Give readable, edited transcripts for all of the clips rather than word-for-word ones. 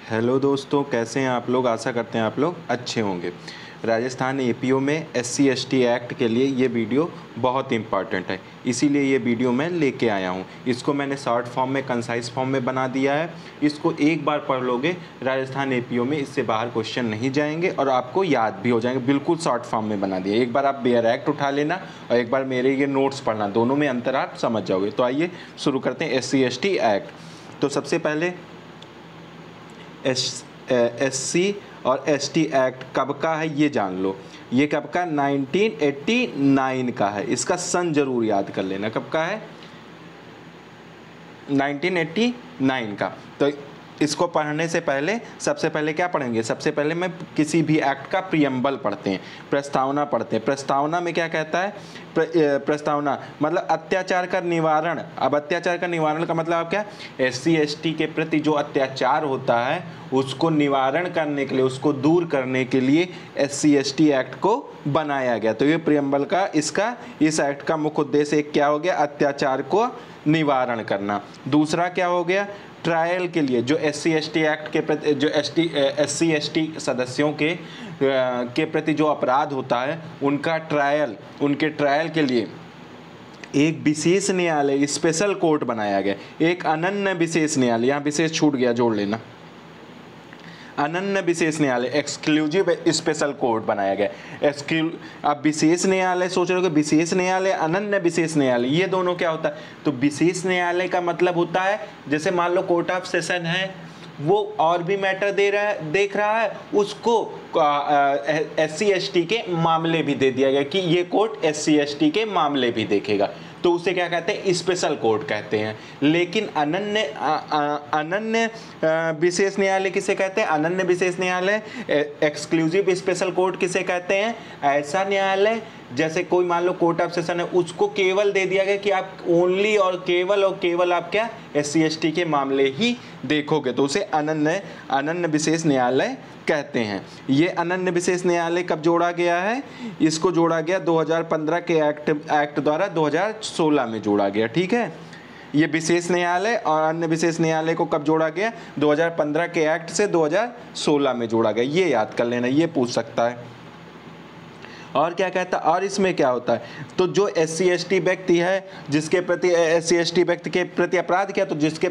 Hello दोस्तों, कैसे हैं आप लोग। आशा करते हैं आप लोग अच्छे होंगे। राजस्थान एपीओ में SC/ST एक्ट के लिए ये वीडियो बहुत इंपॉर्टेंट है, इसीलिए ये वीडियो मैं लेके आया हूँ। इसको मैंने शॉर्ट फॉर्म में, कंसाइज फॉर्म में बना दिया है। इसको एक बार पढ़ लोगे, राजस्थान एपीओ में इससे बाहर क्वेश्चन नहीं जाएंगे और आपको याद भी हो जाएंगे। बिल्कुल शॉर्ट फॉर्म में बना दिया। एक बार आप बेयर एक्ट उठा लेना और एक बार मेरे ये नोट्स पढ़ना, दोनों में अंतर आप समझ जाओगे। तो आइए शुरू करते हैं SC/ST एक्ट। तो सबसे पहले SC और ST एक्ट कब का है ये जान लो। ये कब का, 1989 का है। इसका सन जरूर याद कर लेना, कब का है, 1989 का। तो इसको पढ़ने से पहले सबसे पहले क्या पढ़ेंगे, सबसे पहले मैं किसी भी एक्ट का प्रियम्बल पढ़ते हैं, प्रस्तावना पढ़ते हैं। प्रस्तावना में क्या कहता है, प्रस्तावना मतलब अत्याचार का निवारण। अब अत्याचार का निवारण का मतलब आप क्या, SC/ST के प्रति जो अत्याचार होता है उसको निवारण करने के लिए, उसको दूर करने के लिए SC/ST एक्ट को बनाया गया। तो ये प्रियम्बल का, इसका, इस एक्ट का मुख्य उद्देश्य एक क्या हो गया, अत्याचार को निवारण करना। दूसरा क्या हो गया, ट्रायल के लिए जो SC/ST एक्ट के प्रति, जो SC/ST सदस्यों के प्रति जो अपराध होता है उनका ट्रायल, उनके ट्रायल के लिए एक विशेष न्यायालय, स्पेशल कोर्ट बनाया गया। एक अनन्य विशेष न्यायालय, यहाँ विशेष छूट गया, जोड़ लेना, अनन्य विशेष न्यायालय, एक्सक्लूसिव स्पेशल कोर्ट बनाया गया। अब विशेष न्यायालय सोच रहे हो कि विशेष न्यायालय, अनन्य विशेष न्यायालय, ये दोनों क्या होता है। तो विशेष न्यायालय का मतलब होता है, जैसे मान लो कोर्ट ऑफ सेशन है, वो और भी मैटर देख रहा है, उसको SC/ST के मामले भी दे दिया गया कि ये कोर्ट SC/ST के मामले भी देखेगा, तो उसे क्या कहते हैं, स्पेशल कोर्ट कहते हैं। लेकिन अनन्य विशेष न्यायालय किसे कहते हैं, अनन्य विशेष न्यायालय, एक्सक्लूसिव स्पेशल कोर्ट किसे कहते हैं, ऐसा न्यायालय जैसे कोई मान लो कोर्ट ऑफ सेशन है, उसको केवल दे दिया गया कि आप ओनली और केवल आप क्या SC/ST के मामले ही देखोगे, तो उसे अनन्य विशेष न्यायालय कहते हैं। ये अनन्य विशेष न्यायालय कब जोड़ा गया है, इसको जोड़ा गया 2015 के एक्ट द्वारा 2016 में जोड़ा गया। ठीक है, ये विशेष न्यायालय और अन्य विशेष न्यायालय को कब जोड़ा गया, 2015 के एक्ट से 2016 में जोड़ा गया। ये याद कर लेना, ये पूछ सकता है। और क्या कहता है, और इसमें क्या होता है, तो जो SC/ST व्यक्ति है, जिसके प्रति SC/ST व्यक्ति के प्रति अपराध किया, तो जिसके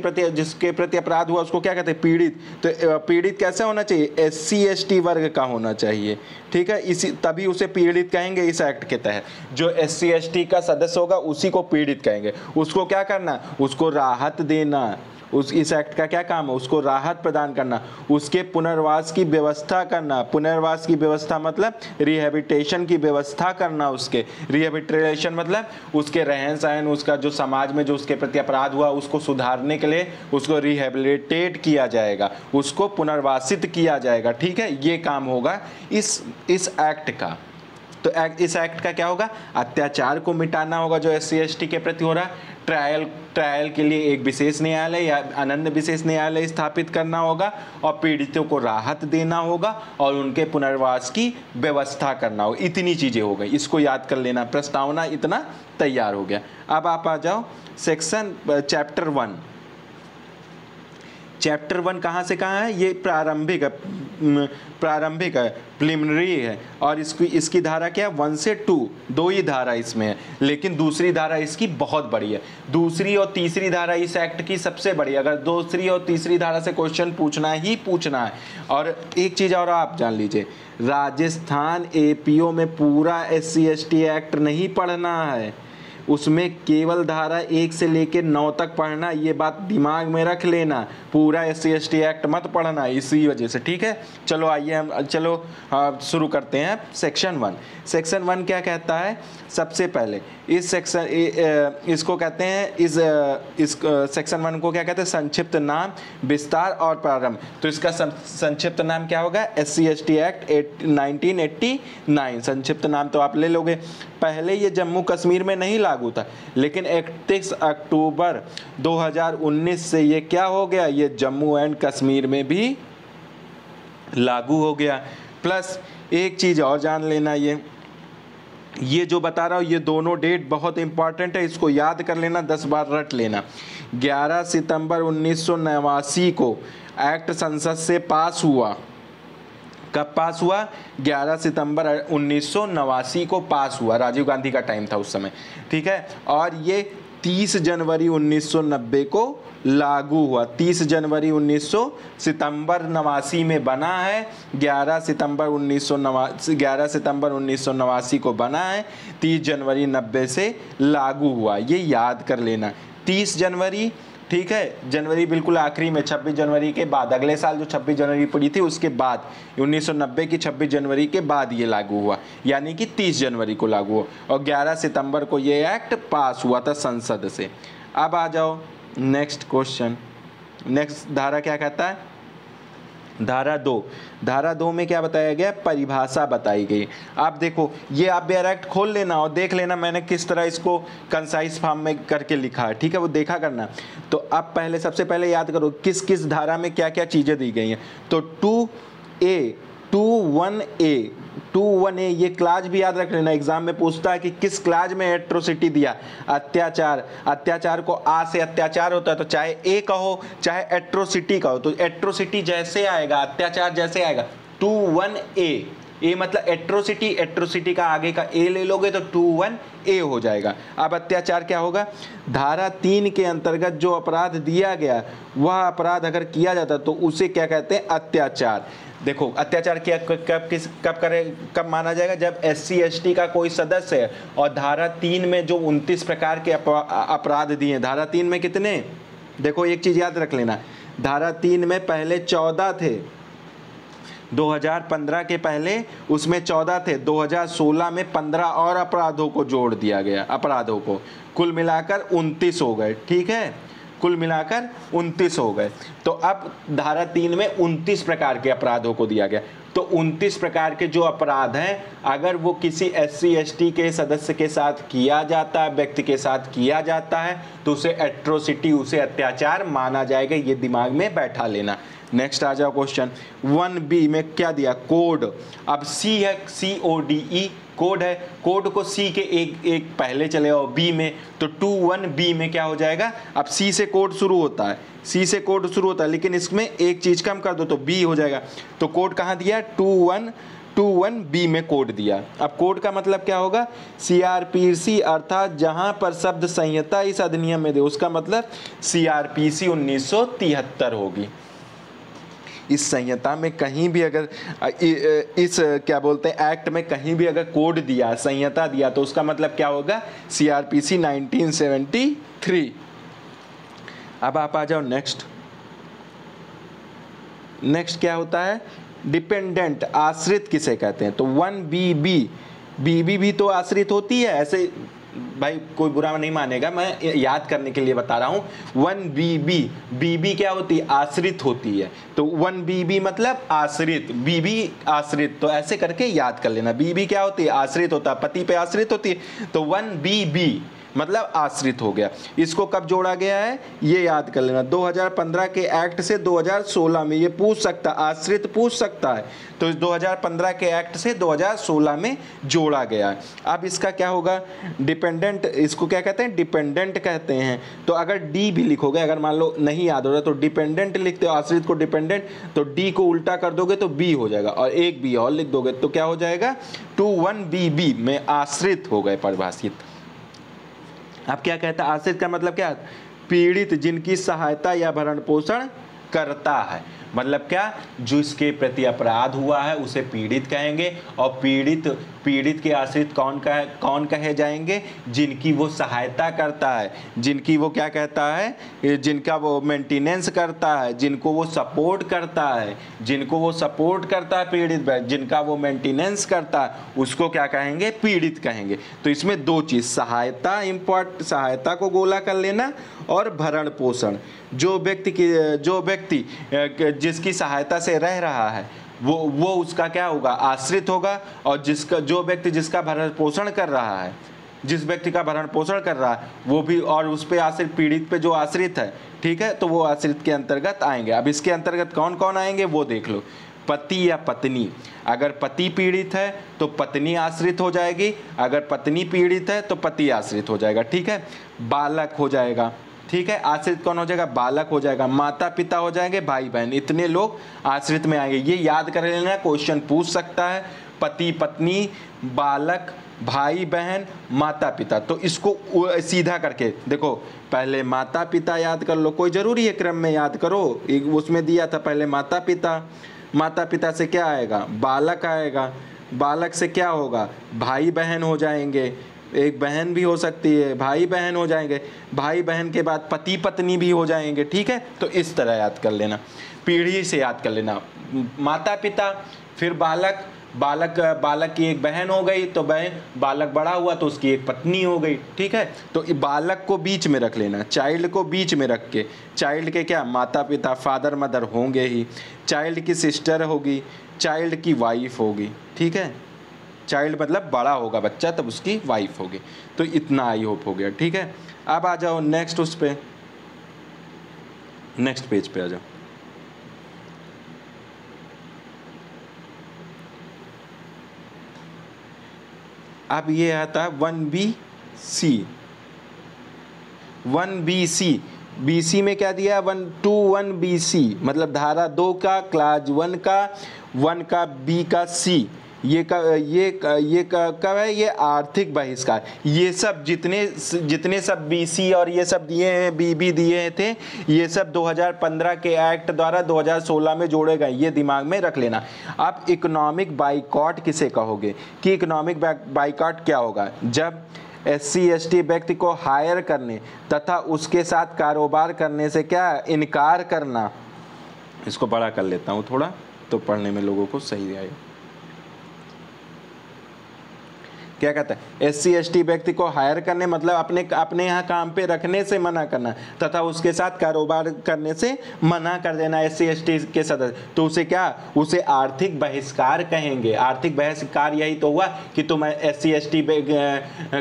प्रति अपराध हुआ उसको क्या कहते हैं, पीड़ित। तो पीड़ित कैसे होना चाहिए, SC/ST वर्ग का होना चाहिए। ठीक है, इसी तभी उसे पीड़ित कहेंगे इस एक्ट के तहत। जो SC/ST का सदस्य होगा उसी को पीड़ित कहेंगे। उसको क्या करना, उसको राहत देना, इस एक्ट का क्या काम है, उसको राहत प्रदान करना, उसके पुनर्वास की व्यवस्था करना। पुनर्वास की व्यवस्था मतलब रिहेबिटेशन की व्यवस्था करना। उसके रिहेबिटेशन मतलब उसके रहन सहन, उसका जो समाज में जो उसके प्रति अपराध हुआ उसको सुधारने के लिए उसको रिहेबिलिटेट किया जाएगा, उसको पुनर्वासित किया जाएगा। ठीक है, ये काम होगा इस एक्ट का। तो इस एक्ट का क्या होगा, अत्याचार को मिटाना होगा जो SC/ST के प्रति हो रहा है। ट्रायल के लिए एक विशेष न्यायालय या अनन्य विशेष न्यायालय स्थापित करना होगा और पीड़ितों को राहत देना होगा और उनके पुनर्वास की व्यवस्था करना होगा। इतनी चीजें हो गई, इसको याद कर लेना। प्रस्तावना इतना तैयार हो गया। अब आप आ जाओ चैप्टर 1। चैप्टर 1 कहाँ से कहाँ है, ये प्रारंभिक है, प्रिलिमिनरी है। और इसकी धारा क्या है, 1 से 2, 2 ही धारा इसमें है, लेकिन दूसरी धारा इसकी बहुत बड़ी है। दूसरी और तीसरी धारा इस एक्ट की सबसे बड़ी है। अगर दूसरी और तीसरी धारा से क्वेश्चन पूछना है। और एक चीज़ और आप जान लीजिए, राजस्थान एपीओ में पूरा SC/ST एक्ट नहीं पढ़ना है, उसमें केवल धारा 1 से लेकर 9 तक पढ़ना। ये बात दिमाग में रख लेना, पूरा SC/ST एक्ट मत पढ़ना इसी वजह से। ठीक है, चलो आइए हम शुरू करते हैं सेक्शन 1। सेक्शन 1 क्या कहता है, सबसे पहले इस सेक्शन इसको कहते हैं, इस सेक्शन 1 को क्या कहते हैं, संक्षिप्त नाम, विस्तार और प्रारंभ। तो इसका संक्षिप्त नाम क्या होगा, SC/ST एक्ट 1989। संक्षिप्त नाम तो आप ले लोगे। पहले ये जम्मू कश्मीर में नहीं लागू था, लेकिन 31 अक्टूबर 2019 से ये क्या हो गया, ये जम्मू एंड कश्मीर में भी लागू हो गया। प्लस एक चीज़ और जान लेना, ये ये जो बता रहा हूँ ये दोनों डेट बहुत इंपॉर्टेंट है, इसको याद कर लेना, 10 बार रट लेना। 11 सितंबर 1989 को एक्ट संसद से पास हुआ। कब पास हुआ? 11 सितंबर 1989 को पास हुआ, राजीव गांधी का टाइम था उस समय, ठीक है। और ये 30 जनवरी 1990 को लागू हुआ। 30 जनवरी 1989 में बना है, 11 सितंबर 1989 को बना है, 30 जनवरी 90 से लागू हुआ। ये याद कर लेना, 30 जनवरी, ठीक है, जनवरी बिल्कुल आखिरी में, 26 जनवरी के बाद, अगले साल जो 26 जनवरी पड़ी थी उसके बाद, 1990 की 26 जनवरी के बाद ये लागू हुआ, यानी कि 30 जनवरी को लागू हुआ, और 11 सितंबर को ये एक्ट पास हुआ था संसद से। अब आ जाओ नेक्स्ट क्वेश्चन। नेक्स्ट धारा क्या कहता है? धारा 2। धारा 2 में क्या बताया गया? परिभाषा बताई गई। आप देखो, ये आप बेयर एक्ट खोल लेना और देख लेना मैंने किस तरह इसको कंसाइज फॉर्म में करके लिखा है, ठीक है, वो देखा करना। तो अब पहले सबसे पहले याद करो किस किस धारा में क्या क्या चीज़ें दी गई हैं। तो 21A ये क्लाज भी याद रख लेना, एग्जाम में पूछता है कि किस क्लाज में एट्रोसिटी दिया। अत्याचार को आ से अत्याचार होता है, तो चाहे ए कहो चाहे एट्रोसिटी कहो, तो एट्रोसिटी जैसे आएगा, अत्याचार जैसे आएगा, 21A, ए मतलब एट्रोसिटी का आगे का ए ले लोगे तो 21A हो जाएगा। अब अत्याचार क्या होगा? धारा 3 के अंतर्गत जो अपराध दिया गया वह अपराध अगर किया जाता तो उसे क्या कहते हैं? अत्याचार। देखो अत्याचार क्या कब माना जाएगा? जब SC ST का कोई सदस्य है। और धारा 3 में जो 29 प्रकार के अपराध दिए, धारा 3 में कितने? देखो एक चीज याद रख लेना, धारा 3 में पहले 14 थे, 2015 के पहले उसमें 14 थे, 2016 में 15 और अपराधों को जोड़ दिया गया, अपराधों को कुल मिलाकर 29 हो गए, ठीक है, कुल मिलाकर 29 हो गए। तो अब धारा 3 में 29 प्रकार के अपराधों को दिया गया। तो 29 प्रकार के जो अपराध हैं, अगर वो किसी SC ST के सदस्य के साथ किया जाता है, व्यक्ति के साथ किया जाता है, तो उसे एट्रोसिटी, उसे अत्याचार माना जाएगा। ये दिमाग में बैठा लेना। नेक्स्ट आ जाओ क्वेश्चन 1B में क्या दिया? कोड। अब C है, CODE कोड है, कोड को C के एक पहले चले और B में, तो 21B में क्या हो जाएगा? अब C से कोड शुरू होता है, C से कोड शुरू होता है, लेकिन इसमें एक चीज कम कर दो तो B हो जाएगा। तो कोड कहाँ दिया? 21B में कोड दिया। अब कोड का मतलब क्या होगा? CRPC, अर्थात जहां पर शब्द संहिता इस अधिनियम में दे, उसका मतलब CRPC 1973 होगी। इस संहिता में कहीं भी अगर इस क्या बोलते हैं एक्ट में कहीं भी अगर कोड दिया, संहिता दिया, तो उसका मतलब क्या होगा? CRPC 1973। अब आप आ जाओ नेक्स्ट क्या होता है? डिपेंडेंट, आश्रित किसे कहते हैं? तो 1BB, BB भी तो आश्रित होती है, ऐसे भाई कोई बुरा नहीं मानेगा, मैं याद करने के लिए बता रहा हूँ। 1BB, BB क्या होती है? आश्रित होती है। तो 1BB मतलब आश्रित, BB आश्रित, तो ऐसे करके याद कर लेना। BB क्या होती है? आश्रित होता है, पति पे आश्रित होती है, तो 1BB मतलब आश्रित हो गया। इसको कब जोड़ा गया है ये याद कर लेना, 2015 के एक्ट से 2016 में। ये पूछ सकता, आश्रित पूछ सकता है, तो 2015 के एक्ट से 2016 में जोड़ा गया है। अब इसका क्या होगा? डिपेंडेंट, इसको क्या कहते हैं? डिपेंडेंट कहते हैं। तो अगर डी भी लिखोगे, अगर मान लो नहीं याद हो रहा तो डिपेंडेंट लिखते हो, आश्रित को डिपेंडेंट, तो डी को उल्टा कर दोगे तो बी हो जाएगा, और एक बी और लिख दोगे तो क्या हो जाएगा? 21BB में आश्रित हो गए परिभाषित। अब क्या कहता है? आश्रित का मतलब क्या? पीड़ित, जिनकी सहायता या भरण पोषण करता है। मतलब क्या? जिसके प्रति अपराध हुआ है उसे पीड़ित कहेंगे, और पीड़ित के आश्रित कौन कहे जाएंगे? जिनकी वो सहायता करता है, जिनकी वो क्या कहता है? जिनका वो मेंटेनेंस करता है, जिनको वो सपोर्ट करता है, जिनको वो सपोर्ट करता है पीड़ित, जिनका वो मेंटेनेंस करता है, उसको क्या कहेंगे? पीड़ित कहेंगे। तो इसमें दो चीज, सहायता को गोला कर लेना, और भरण पोषण। जो व्यक्ति जिसकी सहायता से रह रहा है वो उसका क्या होगा? आश्रित होगा। और जो व्यक्ति जिसका भरण पोषण कर रहा है, जिस व्यक्ति का भरण पोषण कर रहा है वो भी, और उस पे आश्रित, पीड़ित पे जो आश्रित है, ठीक है, तो वो आश्रित के अंतर्गत आएंगे। अब इसके अंतर्गत कौन कौन आएंगे वो देख लो। पति या पत्नी। अगर पति पीड़ित है तो पत्नी आश्रित हो जाएगी, अगर पत्नी पीड़ित है तो पति आश्रित हो जाएगा, ठीक है। बालक हो जाएगा, ठीक है। आश्रित कौन हो जाएगा? बालक हो जाएगा। माता पिता हो जाएंगे, भाई बहन, इतने लोग आश्रित में आएंगे। ये याद कर लेना, क्वेश्चन पूछ सकता है। पति पत्नी, बालक, भाई बहन, माता पिता। तो इसको सीधा करके देखो, पहले माता पिता याद कर लो, कोई जरूरी है क्रम में याद करो, उसमें दिया था पहले माता पिता। माता पिता से क्या आएगा? बालक आएगा। बालक से क्या होगा? भाई बहन हो जाएंगे, एक बहन भी हो सकती है, भाई बहन हो जाएंगे। भाई बहन के बाद पति पत्नी भी हो जाएंगे, ठीक है। तो इस तरह याद कर लेना, पीढ़ी से याद कर लेना। माता पिता, फिर बालक, बालक की एक बहन हो गई, तो बहन, बालक बड़ा हुआ तो उसकी एक पत्नी हो गई, ठीक है। तो बालक को बीच में रख लेना, चाइल्ड को बीच में रख के, चाइल्ड के क्या? माता पिता, फादर मदर होंगे ही। चाइल्ड की सिस्टर होगी, चाइल्ड की वाइफ होगी, ठीक है। चाइल्ड मतलब बड़ा होगा बच्चा, तब उसकी वाइफ होगी। तो इतना आई होप हो गया, ठीक है। अब आ जाओ नेक्स्ट, उस पे नेक्स्ट पेज पे आ जाओ। अब ये आता है 1BC। 1BC, BC में क्या दिया? 121BC, मतलब धारा 2 का, क्लास 1 का, 1 का, B का, C। ये कब है? ये आर्थिक बहिष्कार। ये सब जितने सब BC और ये सब दिए हैं, BB दिए थे, ये सब 2015 के एक्ट द्वारा 2016 में जोड़े गए, ये दिमाग में रख लेना। अब इकोनॉमिक बाइकॉट किसे कहोगे? कि इकोनॉमिक बाइकॉट क्या होगा? जब SC/ST व्यक्ति को हायर करने तथा उसके साथ कारोबार करने से क्या इनकार करना। इसको बड़ा कर लेता हूँ थोड़ा, तो पढ़ने में लोगों को सही आएगा। क्या कहता है? SC/ST व्यक्ति को हायर करने मतलब अपने यहाँ काम पे रखने से मना करना तथा उसके साथ कारोबार करने से मना कर देना SC/ST के सदस्य, तो उसे क्या? उसे आर्थिक बहिष्कार कहेंगे। आर्थिक बहिष्कार यही तो हुआ कि तुम SC/ST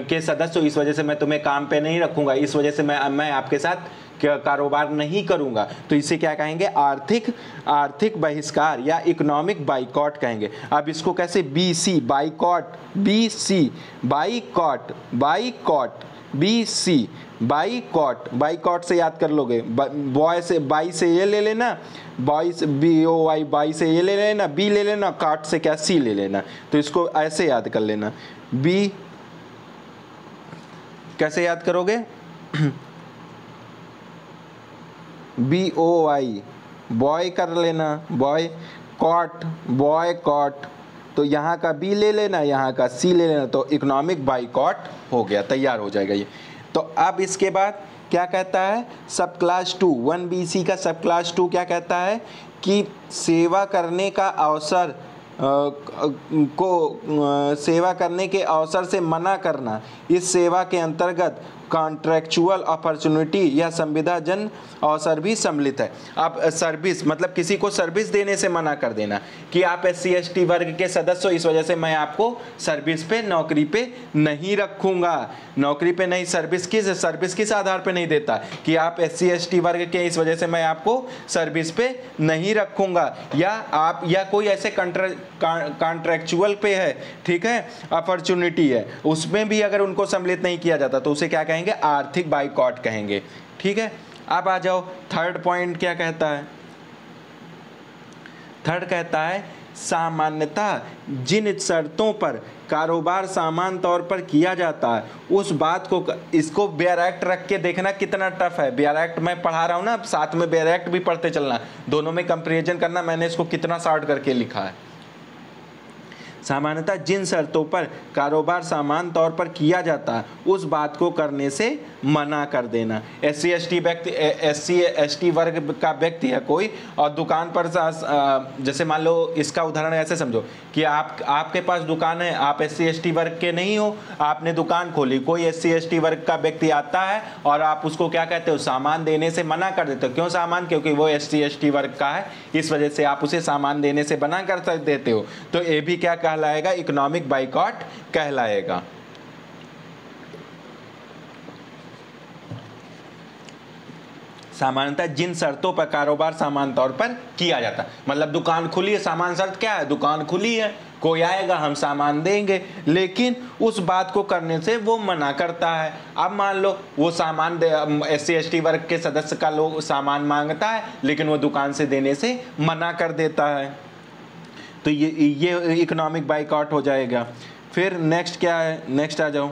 के सदस्य हो, इस वजह से मैं तुम्हें काम पे नहीं रखूंगा, इस वजह से मैं आपके साथ कारोबार नहीं करूंगा। तो इसे क्या कहेंगे? आर्थिक बहिष्कार या इकोनॉमिक बाइकॉट कहेंगे। अब इसको कैसे? BC boycott, BC boycott, BC boycott से याद कर लोगे। बॉय से, बाई से ये ले लेना, बॉय से BOY, बाई से ये ले लेना, B ले लेना, कॉट से क्या? C ले लेना। तो इसको ऐसे याद कर लेना। B कैसे याद करोगे? BOY, बॉय कर लेना, बॉय कॉट, तो यहाँ का B ले लेना, यहाँ का C ले लेना, तो इकोनॉमिक बाइकॉट हो गया, तैयार हो जाएगा ये। तो अब इसके बाद क्या कहता है? सब क्लास 2, 1BC का सब क्लास 2 क्या कहता है? कि सेवा करने का अवसर सेवा करने के अवसर से मना करना। इस सेवा के अंतर्गत कॉन्ट्रेक्चुअल अपॉर्चुनिटी या संविदाजन अवसर भी सम्मिलित है। अब सर्विस मतलब किसी को सर्विस देने से मना कर देना कि आप SC/ST वर्ग के सदस्य हो, इस वजह से मैं आपको सर्विस पे, नौकरी पे नहीं रखूंगा। नौकरी पे नहीं, सर्विस किस आधार पे नहीं देता कि आप SC/ST वर्ग के, इस वजह से मैं आपको सर्विस पे नहीं रखूंगा। या कोई ऐसे कॉन्ट्रेक्चुअल पे है, ठीक है, अपॉर्चुनिटी है, उसमें भी अगर उनको सम्मिलित नहीं किया जाता तो उसे क्या कहेंगे? आर्थिक बाइकॉट कहेंगे, ठीक है। अब आ जाओ थर्ड पॉइंट, क्या कहता है? थर्ड कहता है सामान्यतः जिन शर्तों पर कारोबार समान तौर पर किया जाता है उस बात को, इसको बेयर एक्ट रख के देखना कितना टफ है। बेयर एक्ट मैं पढ़ा रहा हूँ ना, साथ में बेयर एक्ट भी पढ़ते चलना, दोनों में कंपैरिजन करना, मैंने इसको कितना शॉर्ट करके लिखा है। सामान्यतः जिन शर्तों पर कारोबार समान तौर पर किया जाता है उस बात को करने से मना कर देना। SC/ST वर्ग का व्यक्ति है कोई और दुकान पर, जैसे मान लो इसका उदाहरण ऐसे समझो कि आपके पास दुकान है, आप SC/ST वर्ग के नहीं हो, आपने दुकान खोली, कोई SC/ST वर्ग का व्यक्ति आता है और आप उसको क्या कहते हो? सामान देने से मना कर देते हो। क्यों सामान? क्योंकि वो SC/ST वर्ग का है, इस वजह से आप उसे सामान देने से मना कर देते हो। तो ये भी क्या कहलाएगा? इकोनॉमिक बाइकॉट कहलाएगा। सामान्यतः जिन शर्तों पर कारोबार सामान्य तौर पर किया जाता है, मतलब दुकान खुली है, सामान्य शर्त क्या है, दुकान खुली है, कोई आएगा हम सामान देंगे, लेकिन उस बात को करने से वो मना करता है। अब मान लो वो सामान SC ST वर्ग के सदस्य का लोग सामान मांगता है, लेकिन वो दुकान से देने से मना कर देता है, तो ये इकोनॉमिक बाइकआउट हो जाएगा। फिर नेक्स्ट क्या है, नेक्स्ट आ जाओ,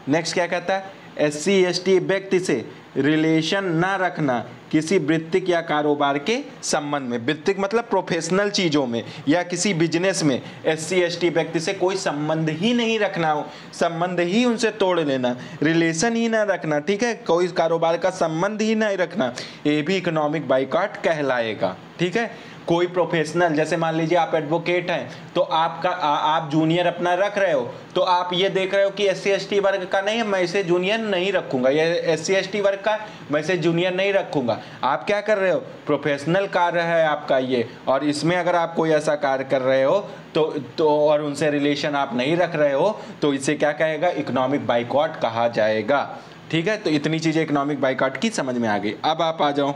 नेक्स्ट क्या कहता है, SC ST व्यक्ति से रिलेशन ना रखना किसी वृत्तिक या कारोबार के संबंध में, वृत्तिक मतलब प्रोफेशनल चीज़ों में या किसी बिजनेस में SC ST व्यक्ति से कोई संबंध ही नहीं रखना हो, संबंध ही उनसे तोड़ लेना, रिलेशन ही ना रखना, ठीक है, कोई कारोबार का संबंध ही नहीं रखना, ये भी इकोनॉमिक बाइकआउट कहलाएगा, ठीक है। कोई प्रोफेशनल, जैसे मान लीजिए आप एडवोकेट हैं, तो आपका आप जूनियर अपना रख रहे हो, तो आप ये देख रहे हो कि SC ST वर्ग का नहीं है, मैं इसे जूनियर नहीं रखूंगा, ये SC ST वर्ग का, मैं इसे जूनियर नहीं रखूंगा। आप क्या कर रहे हो, प्रोफेशनल कार्य है आपका ये, और इसमें अगर आप कोई ऐसा कार्य कर रहे हो तो और उनसे रिलेशन आप नहीं रख रहे हो, तो इसे क्या कहेगा, इकोनॉमिक बाइकआउट कहा जाएगा, ठीक है। तो इतनी चीज़ें इकोनॉमिक बाइकआउट की समझ में आ गई। अब आप आ जाओ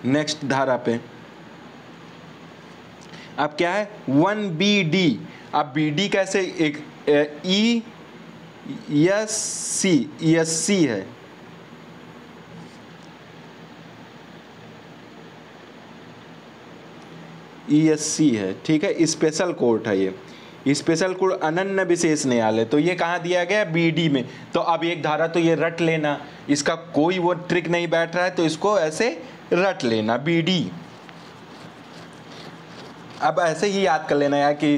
नेक्स्ट धारा पे। अब क्या है 1BD, अब BD कैसे, एक ESC है, ESC है, ठीक है, स्पेशल कोर्ट है ये स्पेशल कोर्ट अनन्य विशेष न्यायालय, तो ये कहाँ दिया गया है, BD में। तो अब एक धारा तो ये रट लेना, इसका कोई वो ट्रिक नहीं बैठ रहा है, तो इसको ऐसे रट लेना BD। अब ऐसे ही याद कर लेना यार कि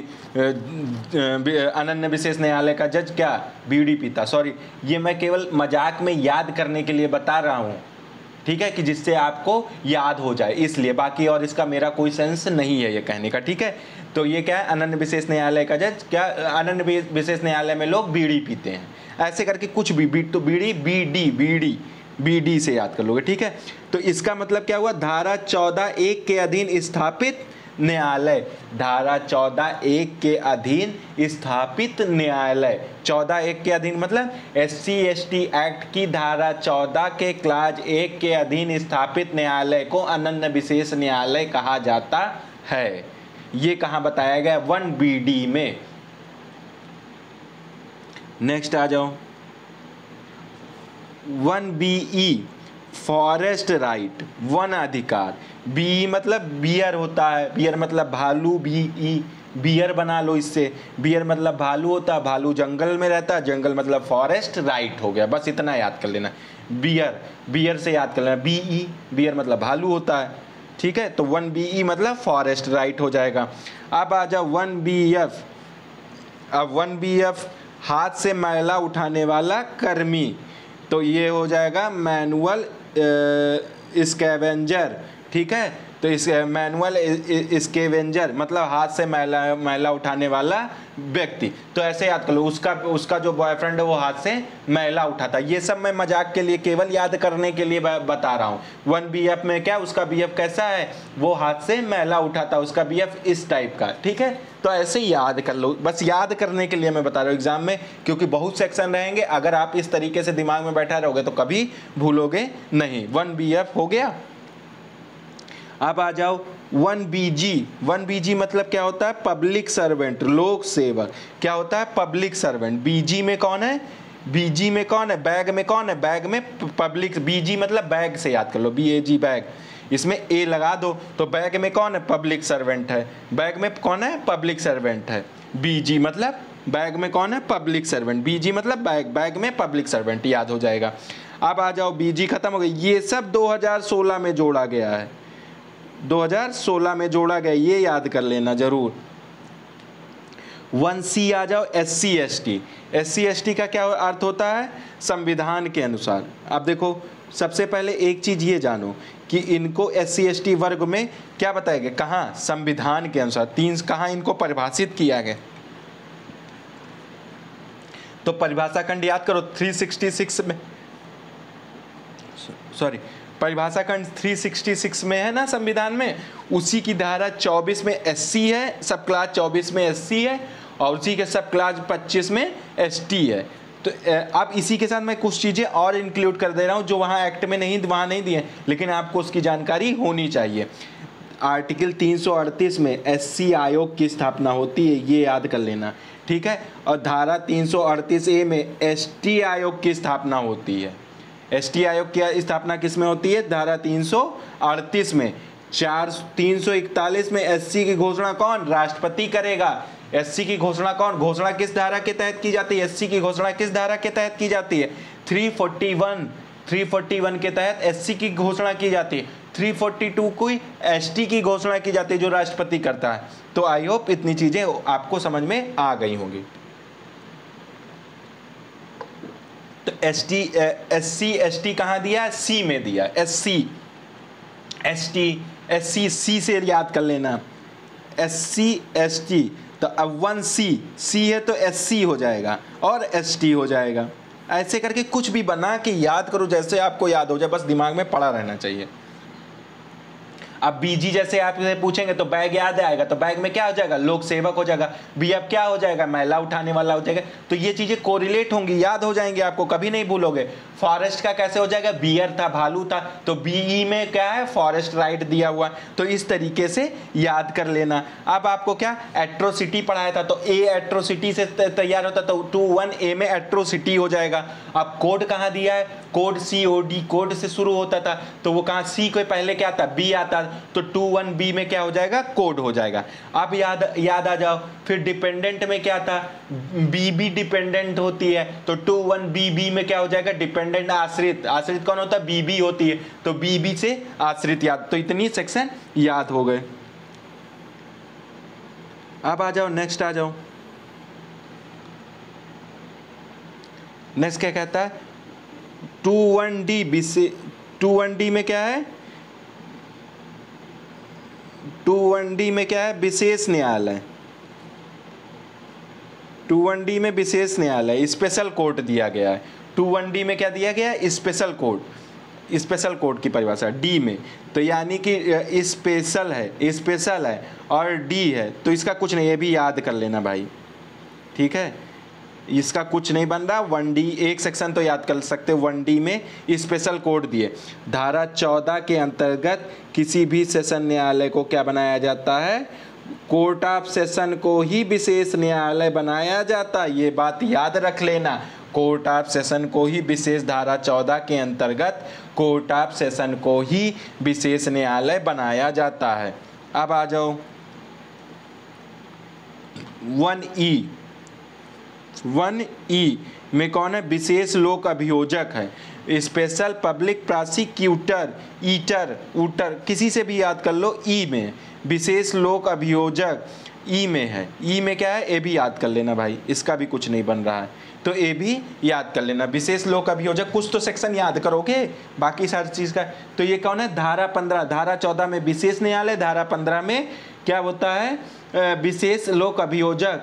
अनन्य विशेष न्यायालय का जज क्या, BD पीता, सॉरी ये मैं केवल मजाक में याद करने के लिए बता रहा हूँ, ठीक है, कि जिससे आपको याद हो जाए, इसलिए, बाकी और इसका मेरा कोई सेंस नहीं है ये कहने का, ठीक है। तो ये क्या है, अनन्य विशेष न्यायालय का जज क्या, अनन्य विशेष न्यायालय में लोग BD पीते हैं, ऐसे करके कुछ भी, तो BD से याद कर लोगे, ठीक है। तो इसका मतलब क्या हुआ, धारा 14(1) के अधीन स्थापित न्यायालय, धारा 14(1) के अधीन स्थापित न्यायालय, 14(1) के अधीन मतलब SC ST एक्ट की धारा 14 के क्लाज 1 के अधीन स्थापित न्यायालय को अनन्य विशेष न्यायालय कहा जाता है। ये कहाँ बताया गया, 1BD में। नेक्स्ट आ जाओ 1BE, फॉरेस्ट राइट, वन अधिकार। BE मतलब बियर होता है, बियर मतलब भालू, BE बियर बना लो इससे, बियर मतलब भालू होता है, भालू जंगल में रहता है, जंगल मतलब फॉरेस्ट राइट हो गया, बस इतना याद कर लेना। बियर से याद कर लेना, BE बियर मतलब भालू होता है, ठीक है। तो 1BE मतलब फॉरेस्ट राइट हो जाएगा। अब आ जाओ 1BF। अब 1BF हाथ से मैला उठाने वाला कर्मी, तो ये हो जाएगा मैनुअल स्कैवेंजर, ठीक है। तो इस मैनुअल स्कैवेंजर मतलब हाथ से मैला उठाने वाला व्यक्ति, तो ऐसे याद कर लो, उसका जो बॉयफ्रेंड है वो हाथ से मैला उठाता। ये सब मैं मजाक के लिए केवल याद करने के लिए बता रहा हूँ। 1BF में क्या, उसका BF कैसा है, वो हाथ से मैला उठाता, उसका BF इस टाइप का, ठीक है। तो ऐसे ही याद कर लो, बस याद करने के लिए मैं बता रहा हूँ एग्जाम में, क्योंकि बहुत सेक्शन रहेंगे, अगर आप इस तरीके से दिमाग में बैठा रहोगे तो कभी भूलोगे नहीं। 1BF हो गया। अब आ जाओ 1BG। 1BG मतलब क्या होता है, पब्लिक सर्वेंट, लोक सेवक। क्या होता है, पब्लिक सर्वेंट। BG में कौन है, BG में कौन है, बैग में कौन है, बैग में पब्लिक। BG मतलब बैग से याद कर लो, BAG बैग, इसमें A लगा दो, तो बैग में कौन है, पब्लिक सर्वेंट है, बैग में कौन है, पब्लिक सर्वेंट है। BG मतलब बैग में कौन है, पब्लिक सर्वेंट, BG मतलब बैग, बैग में पब्लिक सर्वेंट, याद हो जाएगा। अब आ जाओ BG खत्म हो गई। ये सब 2016 में जोड़ा गया है, 2016 में जोड़ा गया, ये याद कर लेना जरूर। 1C आ जाओ SC ST। SC ST का क्या अर्थ होता है, संविधान के अनुसार। अब देखो सबसे पहले एक चीज ये जानो कि इनको SC ST वर्ग में क्या बताया गया, कहाँ, संविधान के अनुसार। कहाँ इनको परिभाषित किया गया, तो परिभाषा खंड याद करो 366 में, सॉरी परिभाषा खंड 366 में है ना संविधान में, उसी की धारा 24 में SC है, सब क्लास 24 में SC है, और उसी के सब क्लास 25 में ST है। तो अब इसी के साथ मैं कुछ चीज़ें और इंक्लूड कर दे रहा हूँ जो वहाँ एक्ट में नहीं, वहाँ नहीं दिए, लेकिन आपको उसकी जानकारी होनी चाहिए। आर्टिकल 338 में एससी आयोग की स्थापना होती है, ये याद कर लेना, ठीक है। और धारा 338A में एसटी आयोग की स्थापना होती है। एसटी आयोग की स्थापना किस में होती है? धारा 338 में। 341 में एससी की घोषणा कौन? राष्ट्रपति करेगा। एससी की घोषणा कौन? घोषणा किस धारा के तहत की जाती है? एससी की घोषणा किस धारा के तहत की जाती है? 341 के तहत एससी की घोषणा की जाती है। 342 को एसटी की घोषणा की जाती है जो राष्ट्रपति करता है। तो आई होप इतनी चीजें आपको समझ में आ गई होंगी। तो एससी एसटी कहां दिया? सी में दिया। एससी एसटी सी से याद कर लेना। एससी एसटी, तो अब 1C है तो एससी हो जाएगा और एसटी हो जाएगा। ऐसे करके कुछ भी बना के याद करो, जैसे आपको याद हो जाए, बस दिमाग में पड़ा रहना चाहिए। अब बीजी जैसे आपसे पूछेंगे तो बैग याद आएगा, तो बैग में क्या हो जाएगा? लोक सेवक हो जाएगा। बी अब क्या हो जाएगा? महिला उठाने वाला हो जाएगा। तो ये चीजें कोरिलेट होंगी, याद हो जाएंगे, आपको कभी नहीं भूलोगे। फॉरेस्ट का कैसे हो जाएगा? बियर था, भालू था, तो बीई में क्या है? फॉरेस्ट राइट दिया हुआ। तो इस तरीके से याद कर लेना। अब आपको क्या एट्रोसिटी पढ़ाया था, तो ए एट्रोसिटी से तैयार होता, तो 21A में एट्रोसिटी हो जाएगा। अब कोड कहाँ दिया है? कोड COD, कोड से शुरू होता था, तो वो कहाँ? सी को पहले क्या आता? बी आता, तो 21B में क्या हो जाएगा? कोड हो जाएगा। अब याद आ जाओ। फिर डिपेंडेंट में क्या था? बीबी डिपेंडेंट होती है, तो 21BB में क्या हो जाएगा? डिपेंडेंट आश्रित। आश्रित कौन होता है? बीबी होती है, तो बीबी से आश्रित याद। तो इतनी सेक्शन याद हो गए। अब आ जाओ, नेक्स्ट आ जाओ। नेक्स्ट क्या कहता है? 21D में क्या है? 21D में क्या है? विशेष न्यायालय। 21D में विशेष न्यायालय, स्पेशल कोर्ट दिया गया है। 21D में क्या दिया गया है? Special court. स्पेशल कोर्ट की परिभाषा डी में, तो यानी कि स्पेशल है और डी है, तो इसका कुछ नहीं, ये भी याद कर लेना भाई, ठीक है। इसका कुछ नहीं बन रहा। 1D एक सेक्शन तो याद कर सकते हो। 1D में स्पेशल कोर्ट दिए। धारा 14 के अंतर्गत किसी भी सेशन न्यायालय को क्या बनाया जाता है? कोर्ट ऑफ सेशन को ही विशेष न्यायालय बनाया जाता है। ये बात याद रख लेना। कोर्ट ऑफ सेशन को ही विशेष, धारा 14 के अंतर्गत कोर्ट ऑफ सेशन को ही विशेष न्यायालय बनाया जाता है। अब आ जाओ 1E में कौन है? विशेष लोक अभियोजक है। स्पेशल पब्लिक प्रोसिक्यूटर, ईटर, किसी से भी याद कर लो। ई में विशेष लोक अभियोजक ई में है। ई में क्या है? ए भी याद कर लेना भाई, इसका भी कुछ नहीं बन रहा है, तो ए भी याद कर लेना। विशेष लोक अभियोजक, कुछ तो सेक्शन याद करोगे, बाकी सारी चीज का। तो ये कौन है? धारा 15। धारा 14 में विशेष न्यायालय, धारा 15 में क्या होता है? विशेष लोक अभियोजक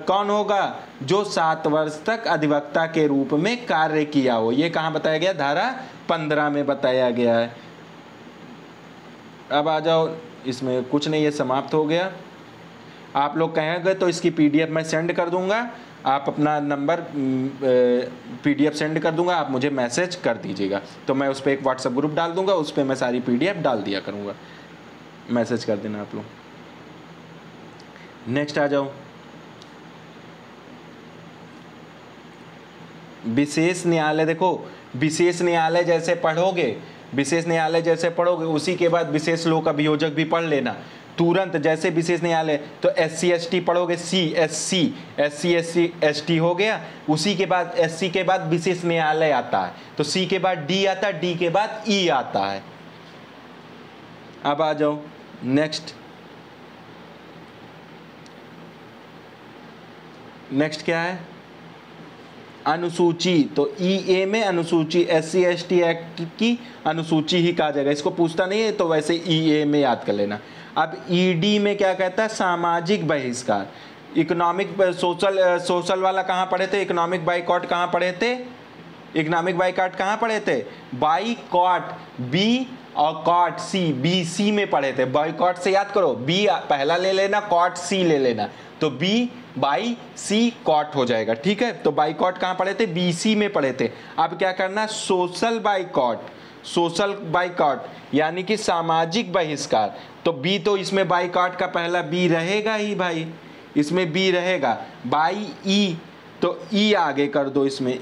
कौन होगा? जो 7 वर्ष तक अधिवक्ता के रूप में कार्य किया हो। ये कहाँ बताया गया? धारा 15 में बताया गया है। अब आ जाओ, इसमें कुछ नहीं, ये समाप्त हो गया। आप लोग कहेंगे तो इसकी PDF मैं सेंड कर दूंगा। आप अपना नंबर PDF सेंड कर दूंगा, आप मुझे मैसेज कर दीजिएगा, तो मैं उस पर एक WhatsApp ग्रुप डाल दूंगा, उस पर मैं सारी PDF डाल दिया करूंगा। मैसेज कर देना आप लोग। नेक्स्ट आ जाओ, विशेष न्यायालय। देखो, विशेष न्यायालय जैसे पढ़ोगे, उसी के बाद विशेष लोक अभियोजक भी पढ़ लेना तुरंत। जैसे विशेष न्यायालय तो SC ST पढ़ोगे, SC ST हो गया। उसी के बाद SC के बाद विशेष न्यायालय आता है, तो C के बाद D आता है, D के बाद E आता है। अब आ जाओ नेक्स्ट क्या है? अनुसूची। तो EA में अनुसूची, SC ST एक्ट की अनुसूची ही कहा जाएगा। इसको पूछता नहीं है, तो वैसे EA में याद कर लेना। अब ED में क्या कहता है? सामाजिक बहिष्कार। इकोनॉमिक सोशल वाला कहाँ पढ़े थे? इकोनॉमिक बाइकॉट कहाँ पढ़े थे? बाइकॉट B और कॉट C, BC में पढ़े थे। बाइकॉट से याद करो, B पहला ले लेना, कॉट C ले लेना, तो B बाई सी कॉट हो जाएगा। ठीक है, तो बाइकॉट कहाँ पढ़े थे? बीसी में पढ़े थे। अब क्या करना? सोशल बाइकॉट, सोशल बाइकॉट यानी कि सामाजिक बहिष्कार। तो बी तो इसमें बाइकॉट का पहला बी रहेगा ही भाई, इसमें बी रहेगा। बाई ई, तो ई आगे कर दो, इसमें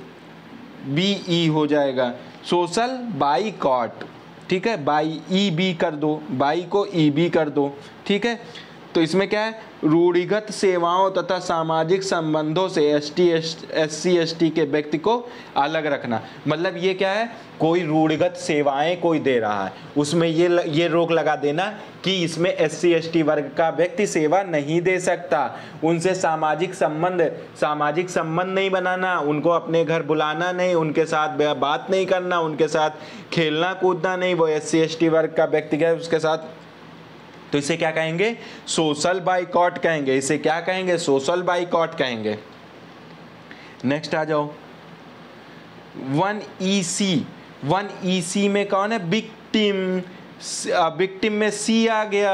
बी ई हो जाएगा। सोशल बाइकॉट, ठीक है, बाई ई बी कर दो, बाई को ई बी कर दो। ठीक है, तो इसमें क्या है? रूढ़िगत सेवाओं तथा सामाजिक संबंधों से एससी एसटी के व्यक्ति को अलग रखना। मतलब ये क्या है? कोई रूढ़िगत सेवाएं कोई दे रहा है, उसमें ये रोक लगा देना कि इसमें एससी एसटी वर्ग का व्यक्ति सेवा नहीं दे सकता। उनसे सामाजिक संबंध नहीं बनाना, उनको अपने घर बुलाना नहीं, उनके साथ बात नहीं करना, उनके साथ खेलना कूदना नहीं। वो एससी एसटी वर्ग का व्यक्ति है उसके साथ, तो इसे क्या कहेंगे? सोशल बाइकॉट कहेंगे। इसे क्या कहेंगे? सोशल बाइकॉट कहेंगे। नेक्स्ट आ जाओ, 1EC। 1EC में कौन है? विक्टिम। विक्टिम में सी आ गया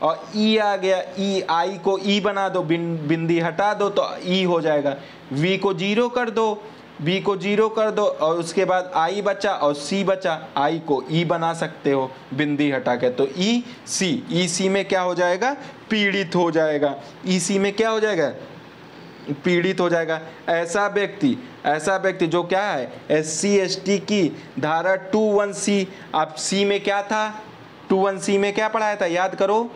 और ई आ गया। ई, आई को ई बना दो, बिंदी हटा दो तो ई हो जाएगा। वी को 0 कर दो, बी को 0 कर दो और उसके बाद आई बचा और सी बचा। आई को ई बना सकते हो बिंदी हटा के, तो ई सी। ई सी में क्या हो जाएगा? पीड़ित हो जाएगा। ई सी में क्या हो जाएगा? पीड़ित हो जाएगा। ऐसा व्यक्ति जो क्या है? एससी एसटी की धारा 21C। अब सी में क्या था? 21C में क्या पढ़ाया था? याद करो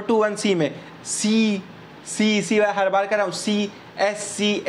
21C में सी हर बार कर रहा हूँ, सी एससी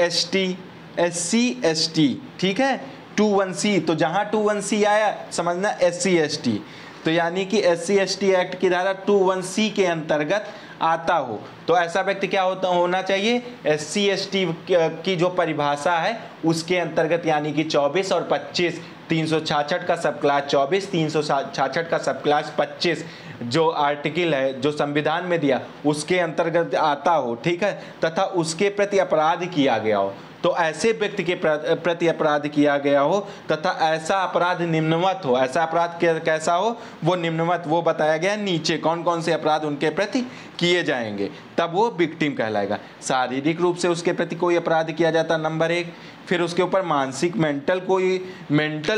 एसटी। ठीक है, 21C, तो जहाँ 21C आया समझना एससी एसटी। तो यानी कि एससी एसटी एक्ट की धारा 21C के अंतर्गत आता हो, तो ऐसा व्यक्ति क्या होना चाहिए? एससी एसटी की जो परिभाषा है उसके अंतर्गत, यानी कि 24 और 25, 366 का सब क्लास 24, 366 का सब क्लास 25 जो आर्टिकल है जो संविधान में दिया उसके अंतर्गत आता हो। ठीक है, तथा उसके प्रति अपराध किया गया हो, तो ऐसे व्यक्ति के प्रति अपराध किया गया हो तथा ऐसा अपराध निम्नवत हो। ऐसा अपराध कैसा हो? वो निम्नवत, वो बताया गया नीचे कौन कौन से अपराध उनके प्रति किए जाएंगे, तब वो विक्टिम कहलाएगा। शारीरिक रूप से उसके प्रति कोई अपराध किया जाता, नंबर 1। फिर उसके ऊपर मानसिक मेंटल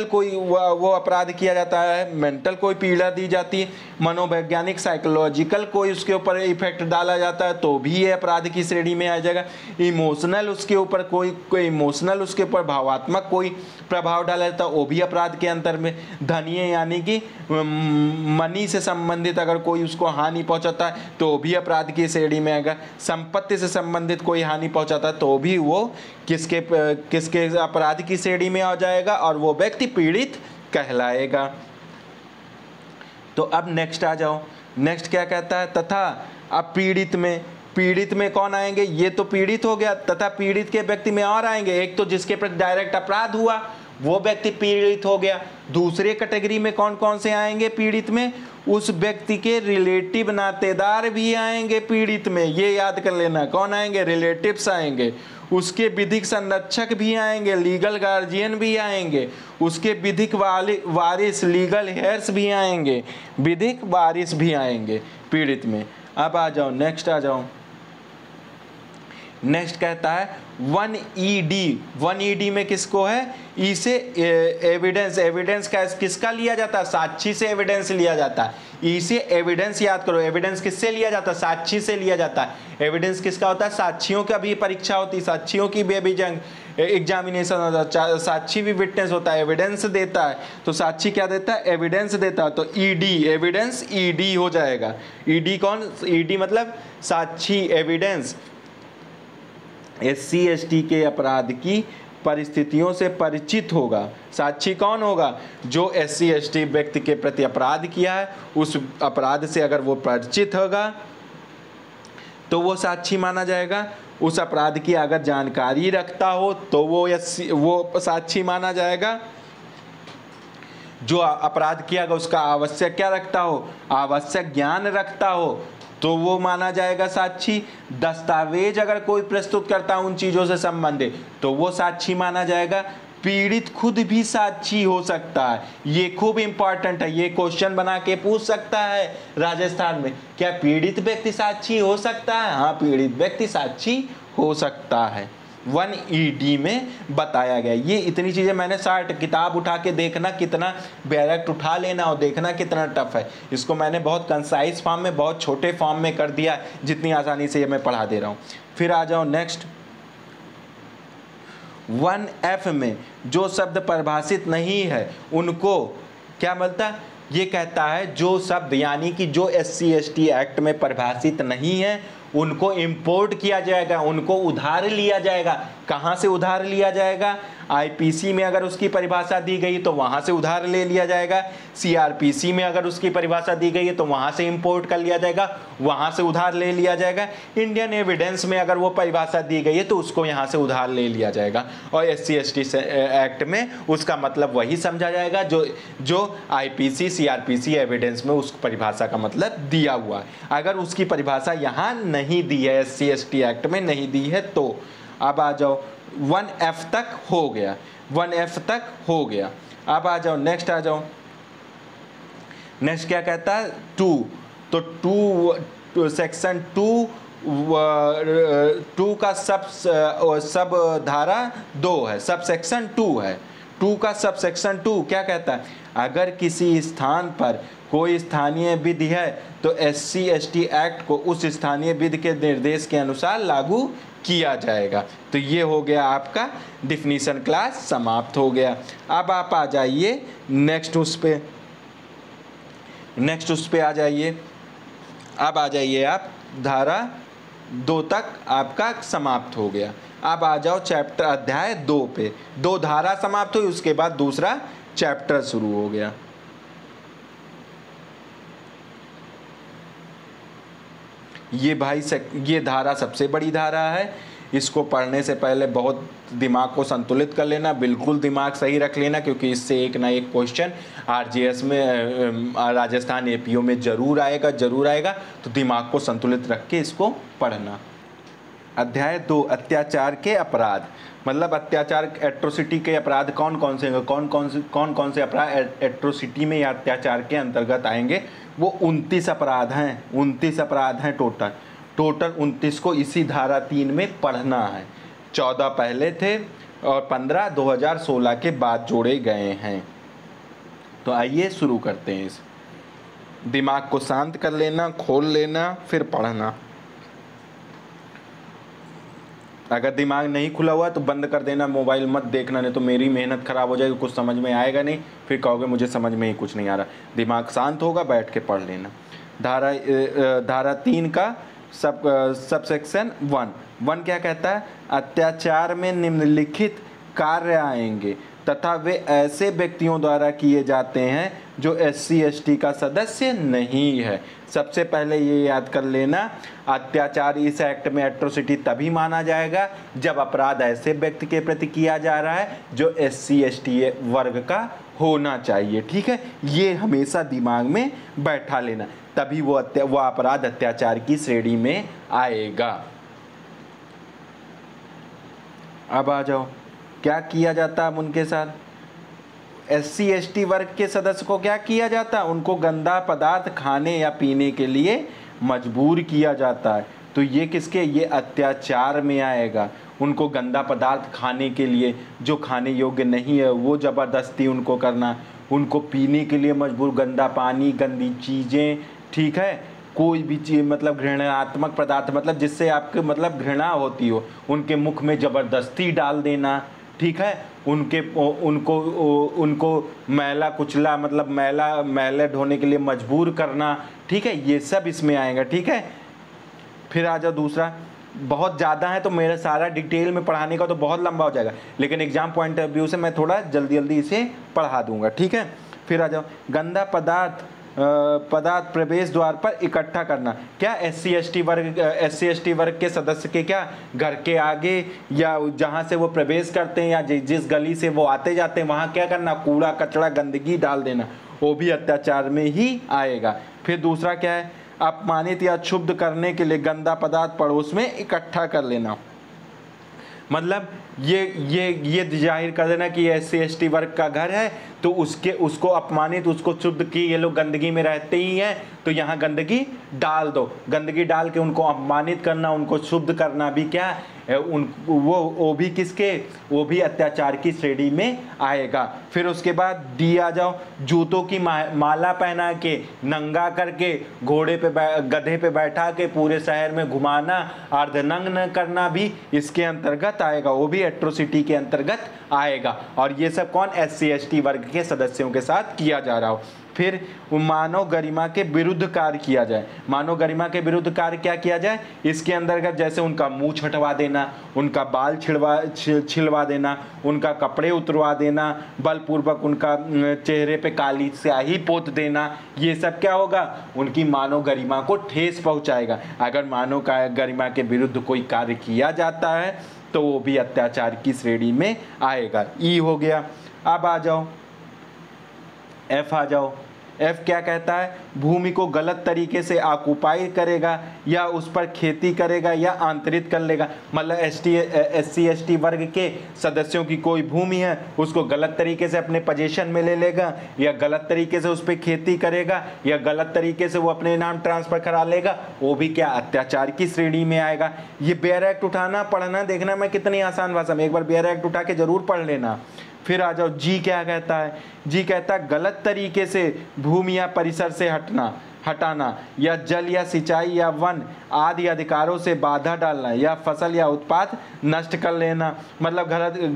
कोई वो अपराध किया जाता है, मेंटल कोई पीड़ा दी जाती है, मनोवैज्ञानिक साइकोलॉजिकल कोई उसके ऊपर इफेक्ट डाला जाता है तो भी ये अपराध की श्रेणी में आ जाएगा। इमोशनल उसके ऊपर कोई इमोशनल उसके ऊपर भावात्मक कोई प्रभाव डाला जाता है वो भी अपराध के अंतर में। धनीय यानी कि मनी से संबंधित अगर कोई उसको हानि पहुंचाता है तो भी अपराध की श्रेणी में आएगा। संपत्ति से संबंधित कोई हानि पहुंचाता है तो भी वो किसके अपराध की श्रेणी में आ जाएगा और वो व्यक्ति पीड़ित कहलाएगा। तो अब नेक्स्ट आ जाओ, नेक्स्ट क्या कहता है? तथा अब पीड़ित में कौन आएंगे? ये तो पीड़ित हो गया, तथा पीड़ित के व्यक्ति में और आएंगे। एक तो जिसके प्रति डायरेक्ट अपराध हुआ वो व्यक्ति पीड़ित हो गया। दूसरे कैटेगरी में कौन कौन से आएंगे पीड़ित में? उस व्यक्ति के रिलेटिव नातेदार भी आएंगे पीड़ित में, ये याद कर लेना। कौन आएंगे? रिलेटिव्स आएंगे। उसके विधिक संरक्षक भी आएंगे, लीगल गार्जियन भी आएंगे। उसके विधिक वारिस लीगल हेयर्स भी आएंगे, विधिक वारिस भी आएंगे पीड़ित में। अब आ जाओ, नेक्स्ट आ जाओ। नेक्स्ट कहता है 1ED। 1ED में किसको है? ई से एविडेंस का किसका लिया जाता है? साक्षी से एविडेंस लिया जाता है। ई से एविडेंस याद करो, एविडेंस किससे लिया जाता है? साक्षी से लिया जाता है। एविडेंस किसका होता है? साक्षियों का भी परीक्षा होती है, साक्षियों की भी एग्जामिनेशन होता है। साक्षी भी विटनेस होता है, एविडेंस देता है। तो साक्षी क्या देता है? एविडेंस देता है। तो ईडी, एविडेंस ईडी हो जाएगा। ईडी कौन? ईडी मतलब साक्षी, एविडेंस। एससी एसटी के अपराध की परिस्थितियों से परिचित होगा। साक्षी कौन होगा? जो एससी एसटी व्यक्ति के प्रति अपराध किया है उस अपराध से अगर वो परिचित होगा तो वो साक्षी माना जाएगा। उस अपराध की अगर जानकारी रखता हो तो वो साक्षी माना जाएगा। जो अपराध किया गया उसका आवश्यक क्या रखता हो? आवश्यक ज्ञान रखता हो तो वो माना जाएगा साक्षी। दस्तावेज अगर कोई प्रस्तुत करता है उन चीज़ों से संबंधित तो वो साक्षी माना जाएगा। पीड़ित खुद भी साक्षी हो सकता है। ये खूब इंपॉर्टेंट है, ये क्वेश्चन बना के पूछ सकता है राजस्थान में, क्या पीड़ित व्यक्ति साक्षी हो सकता है? हाँ, पीड़ित व्यक्ति साक्षी हो सकता है। 1ED में बताया गया। ये इतनी चीज़ें मैंने 60 किताब उठा के देखना कितना डायरेक्ट उठा लेना और देखना कितना टफ है, इसको मैंने बहुत कंसाइज फॉर्म में, बहुत छोटे फॉर्म में कर दिया, जितनी आसानी से ये मैं पढ़ा दे रहा हूँ। फिर आ जाओ नेक्स्ट 1F में जो शब्द परिभाषित नहीं है उनको क्या मिलता है? ये कहता है जो शब्द यानी कि जो SC/ST एक्ट में परिभाषित नहीं है उनको इंपोर्ट किया जाएगा, उनको उधार लिया जाएगा। कहाँ से उधार लिया जाएगा? IPC में अगर उसकी परिभाषा दी गई तो वहाँ से उधार ले लिया जाएगा, CRPC में अगर उसकी परिभाषा दी गई है तो वहाँ से इंपोर्ट कर लिया जाएगा, वहाँ से उधार ले लिया जाएगा। इंडियन एविडेंस में अगर वो परिभाषा दी गई है तो उसको यहाँ से उधार ले लिया जाएगा। और SC/ST एक्ट में उसका मतलब वही समझा जाएगा जो IPC CRPC एविडेंस में उस परिभाषा का मतलब दिया हुआ है। अगर उसकी परिभाषा यहाँ नहीं दी है, SC/ST एक्ट में नहीं दी है तो अब आ जाओ 1F तक हो गया, 1F तक हो गया। अब आ जाओ नेक्स्ट, आ जाओ नेक्स्ट क्या कहता है? 2, तो 2 सेक्शन 2 का सब धारा 2 है, सब सेक्शन 2 है। 2 का सब सेक्शन 2 क्या कहता है? अगर किसी स्थान पर कोई स्थानीय विधि है तो SC/ST एक्ट को उस स्थानीय विधि के निर्देश के अनुसार लागू किया जाएगा। तो ये हो गया आपका डिफिनीशन क्लास समाप्त हो गया। अब आप आ जाइए नेक्स्ट उस पे आ जाइए। अब आ जाइए आप धारा 2 तक आपका समाप्त हो गया। अब आ जाओ चैप्टर अध्याय 2 पे। 2 धारा समाप्त हुई, उसके बाद दूसरा चैप्टर शुरू हो गया। ये भाई ये धारा सबसे बड़ी धारा है। इसको पढ़ने से पहले बहुत दिमाग को संतुलित कर लेना, बिल्कुल दिमाग सही रख लेना, क्योंकि इससे एक ना एक क्वेश्चन RGS में राजस्थान APO में जरूर आएगा। तो दिमाग को संतुलित रख के इसको पढ़ना। अध्याय 2 अत्याचार के अपराध, मतलब अत्याचार एट्रोसिटी के अपराध कौन कौन से अपराध एट्रोसिटी में या अत्याचार के अंतर्गत आएंगे? वो 29 अपराध हैं, 29 अपराध हैं टोटल 29 को इसी धारा 3 में पढ़ना है। 14 पहले थे और 15 2016 के बाद जोड़े गए हैं। तो आइए शुरू करते हैं। इस दिमाग को शांत कर लेना, खोल लेना, फिर पढ़ना। अगर दिमाग नहीं खुला हुआ तो बंद कर देना, मोबाइल मत देखना, नहीं तो मेरी मेहनत खराब हो जाएगी, कुछ समझ में आएगा नहीं, फिर कहोगे मुझे समझ में ही कुछ नहीं आ रहा। दिमाग शांत होगा, बैठ के पढ़ लेना। धारा 3 का सब सेक्शन 1 क्या कहता है? अत्याचार में निम्नलिखित कार्य आएंगे तथा वे ऐसे व्यक्तियों द्वारा किए जाते हैं जो SC/ST का सदस्य नहीं है। सबसे पहले ये याद कर लेना, अत्याचार इस एक्ट में एट्रोसिटी तभी माना जाएगा जब अपराध ऐसे व्यक्ति के प्रति किया जा रहा है जो SC/ST वर्ग का होना चाहिए। ठीक है, ये हमेशा दिमाग में बैठा लेना, तभी वो अपराध अत्याचार की श्रेणी में आएगा। अब आ जाओ, क्या किया जाता है उनके साथ? SC/ST वर्ग के सदस्य को क्या किया जाता है? उनको गंदा पदार्थ खाने या पीने के लिए मजबूर किया जाता है। तो ये किसके? ये अत्याचार में आएगा। उनको गंदा पदार्थ खाने के लिए, जो खाने योग्य नहीं है वो ज़बरदस्ती उनको करना, उनको पीने के लिए मजबूर, गंदा पानी, गंदी चीज़ें, ठीक है, कोई भी चीज़ मतलब घृणात्मक पदार्थ, मतलब जिससे आपके मतलब घृणा होती हो, उनके मुख में ज़बरदस्ती डाल देना। ठीक है, उनको मैला कुचला, मतलब मैले ढोने के लिए मजबूर करना। ठीक है, ये सब इसमें आएगा। ठीक है, फिर आ जाओ दूसरा। बहुत ज़्यादा है तो मेरा सारा डिटेल में पढ़ाने का तो बहुत लंबा हो जाएगा, लेकिन एग्जाम पॉइंट ऑफ व्यू से मैं थोड़ा जल्दी इसे पढ़ा दूंगा। ठीक है, फिर आ जाओ गंदा पदार्थ प्रवेश द्वार पर इकट्ठा करना। क्या SC/ST वर्ग के सदस्य के क्या घर के आगे या जहाँ से वो प्रवेश करते हैं या जिस गली से वो आते जाते हैं वहाँ क्या करना? कूड़ा कचरा गंदगी डाल देना, वो भी अत्याचार में ही आएगा। फिर दूसरा क्या है? अपमानित या क्षुब्ध करने के लिए गंदा पदार्थ पड़ोस में इकट्ठा कर लेना। मतलब ये जाहिर कर देना कि ये SC/ST वर्ग का घर है, तो उसको अपमानित, उसको शुद्ध की ये लोग गंदगी में रहते ही हैं, तो यहाँ गंदगी डाल दो। गंदगी डाल के उनको अपमानित करना, उनको शुद्ध करना भी क्या है, वो भी किसके, वो भी अत्याचार की श्रेणी में आएगा। फिर उसके बाद डी आ जाओ, जूतों की माला पहना के, नंगा करके, घोड़े पे गधे पे बैठा के पूरे शहर में घुमाना, अर्धनग्न करना भी इसके अंतर्गत आएगा, वो भी एट्रोसिटी के अंतर्गत आएगा। और ये सब कौन, SC/ST वर्ग के सदस्यों के साथ किया जा रहा हो। फिर मानव गरिमा के विरुद्ध कार्य किया जाए। मानव गरिमा के विरुद्ध कार्य क्या किया जाए, इसके अंतर्गत जैसे उनका मुंह छटवा देना, उनका बाल छिलवा देना, उनका कपड़े उतरवा देना, बलपूर्वक उनका चेहरे पे काली स्याही पोत देना, ये सब क्या होगा, उनकी मानव गरिमा को ठेस पहुंचाएगा। अगर मानव गरिमा के विरुद्ध कोई कार्य किया जाता है तो वो भी अत्याचार की श्रेणी में आएगा। ई हो गया। अब आ जाओ F आ जाओ। F क्या कहता है, भूमि को गलत तरीके से ऑक्युपाई करेगा या उस पर खेती करेगा या आंतरित कर लेगा। मतलब SC/ST वर्ग के सदस्यों की कोई भूमि है, उसको गलत तरीके से अपने पोजीशन में ले लेगा, या गलत तरीके से उस पर खेती करेगा, या गलत तरीके से वो अपने नाम ट्रांसफर करा लेगा, वो भी क्या, अत्याचार की श्रेणी में आएगा। ये बेयर एक्ट उठाना, पढ़ना, देखना मैं कितनी आसान भाषा में, एक बार बेयर एक्ट उठा के जरूर पढ़ लेना। फिर आ जाओ, जी क्या कहता है, जी कहता है गलत तरीके से भूमि या परिसर से हटाना या जल या सिंचाई या वन आदि अधिकारों से बाधा डालना या फसल या उत्पाद नष्ट कर लेना। मतलब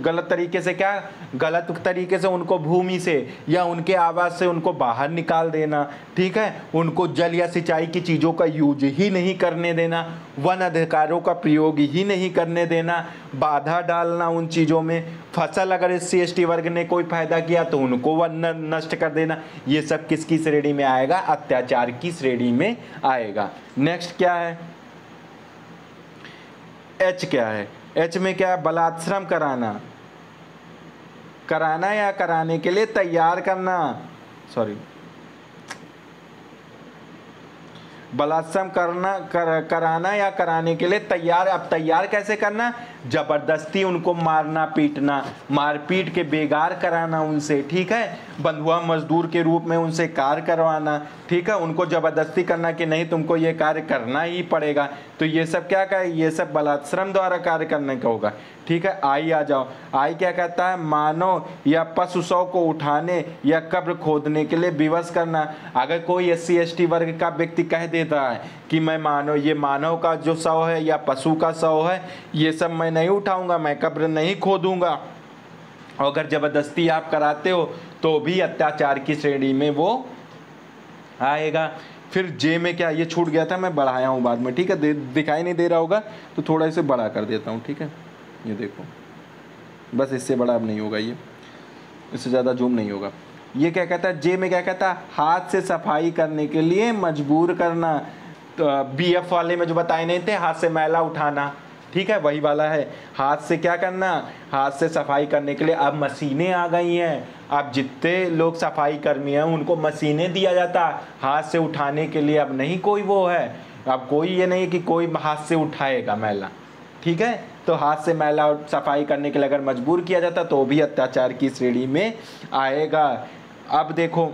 गलत तरीके से क्या, गलत तरीके से उनको भूमि से या उनके आवास से उनको बाहर निकाल देना, ठीक है, उनको जल या सिंचाई की चीज़ों का यूज ही नहीं करने देना, वन अधिकारों का प्रयोग ही नहीं करने देना, बाधा डालना उन चीज़ों में, फसल अगर SC/ST वर्ग ने कोई फायदा किया तो उनको वन नष्ट कर देना। ये सब किसकी श्रेणी में आएगा, अत्याचार की श्रेणी में आएगा। नेक्स्ट क्या है, H क्या है, H में क्या है, बलात्श्रम कराना या कराने के लिए तैयार करना, बलात्सम कराना या कराने के लिए तैयार। अब तैयार कैसे करना, जबरदस्ती उनको मारना पीटना, मारपीट के बेगार कराना उनसे, ठीक है, बंधुआ मजदूर के रूप में उनसे कार्य करवाना, ठीक है, उनको जबरदस्ती करना कि नहीं तुमको ये कार्य करना ही पड़ेगा। तो ये सब क्या कहे, ये सब बलात्श्रम द्वारा कार्य करने का होगा, ठीक है। आई आ जाओ, आई क्या कहता है, मानव या पशु शव को उठाने या कब्र खोदने के लिए विवश करना। अगर कोई SC/ST वर्ग का व्यक्ति कह देता है कि मैं ये मानव का जो शव है या पशु का शव है, ये सब मैं नहीं उठाऊंगा, मैं कब्र नहीं खोदूंगा, और अगर जबरदस्ती आप कराते हो तो भी अत्याचार की श्रेणी में वो आएगा। फिर जे में क्या, ये छूट गया था, मैं बढ़ाया हूँ बाद में, ठीक है, दिखाई नहीं दे रहा होगा तो थोड़ा इसे बड़ा कर देता हूँ, ठीक है, ये देखो, बस इससे बड़ा अब नहीं होगा, ये इससे ज़्यादा जूम नहीं होगा। ये क्या कहता है, जे में क्या कहता है, हाथ से सफाई करने के लिए मजबूर करना। तो BF वाले में जो बताए नहीं थे, हाथ से मैला उठाना, ठीक है, वही वाला है, हाथ से क्या करना, हाथ से सफाई करने के लिए। अब मशीनें आ गई हैं, अब जितने लोग सफाई कर्मी हैं उनको मशीनें दिया जाता हाथ से उठाने के लिए। अब नहीं कोई वो है, अब कोई ये नहीं कि कोई हाथ से उठाएगा मैला, ठीक है, तो हाथ से मैला और सफाई करने के लिए अगर मजबूर किया जाता तो भी अत्याचार की श्रेणी में आएगा। अब देखो,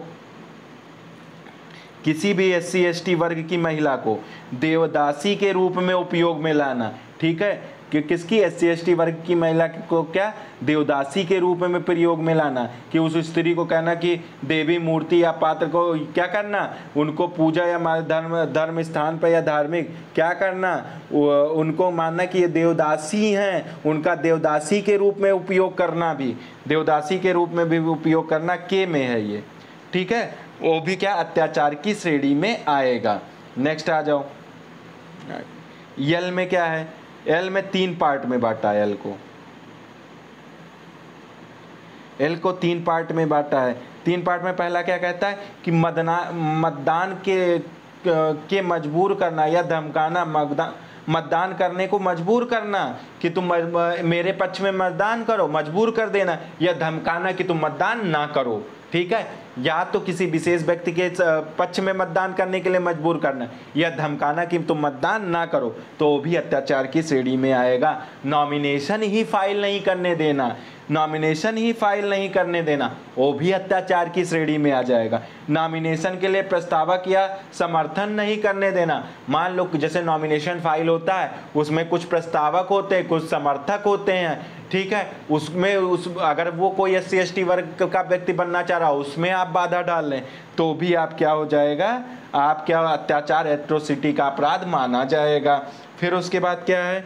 किसी भी SC/ST वर्ग की महिला को देवदासी के रूप में उपयोग में लाना, ठीक है, कि किसकी, SC/ST वर्ग की महिला को क्या, देवदासी के रूप में प्रयोग में लाना, कि उस स्त्री को कहना कि देवी मूर्ति या पात्र को क्या करना, उनको पूजा या धर्म स्थान पर या धार्मिक क्या करना, उनको मानना कि ये देवदासी हैं, उनका देवदासी के रूप में उपयोग करना, भी देवदासी के रूप में भी उपयोग करना, के में है ये, ठीक है, वो भी क्या, अत्याचार की श्रेणी में आएगा। नेक्स्ट आ जाओ, यल में क्या है, एल में 3 पार्ट में बांटा है, एल को 3 पार्ट में बांटा है। 3 पार्ट में पहला क्या कहता है कि मतदान के मजबूर करना या धमकाना, मतदान करने को मजबूर करना कि तुम मेरे पक्ष में मतदान करो, मजबूर कर देना, या धमकाना कि तुम मतदान ना करो, ठीक है, या तो किसी विशेष व्यक्ति के पक्ष में मतदान करने के लिए मजबूर करना या धमकाना कि तुम मतदान ना करो, तो भी अत्याचार की श्रेणी में आएगा। नॉमिनेशन ही फाइल नहीं करने देना, नॉमिनेशन ही फाइल नहीं करने देना, वो भी अत्याचार की श्रेणी में आ जाएगा। नॉमिनेशन के लिए प्रस्तावक या समर्थन नहीं करने देना, मान लो जैसे नॉमिनेशन फाइल होता है, उसमें कुछ प्रस्तावक होते हैं, कुछ समर्थक होते हैं, ठीक है, उसमें अगर वो कोई SC ST वर्ग का व्यक्ति बनना चाह रहा हो, उसमें आप बाधा डाल लें, तो भी आप क्या हो जाएगा, आप क्या अत्याचार, एट्रोसिटी का अपराध माना जाएगा। फिर उसके बाद क्या है,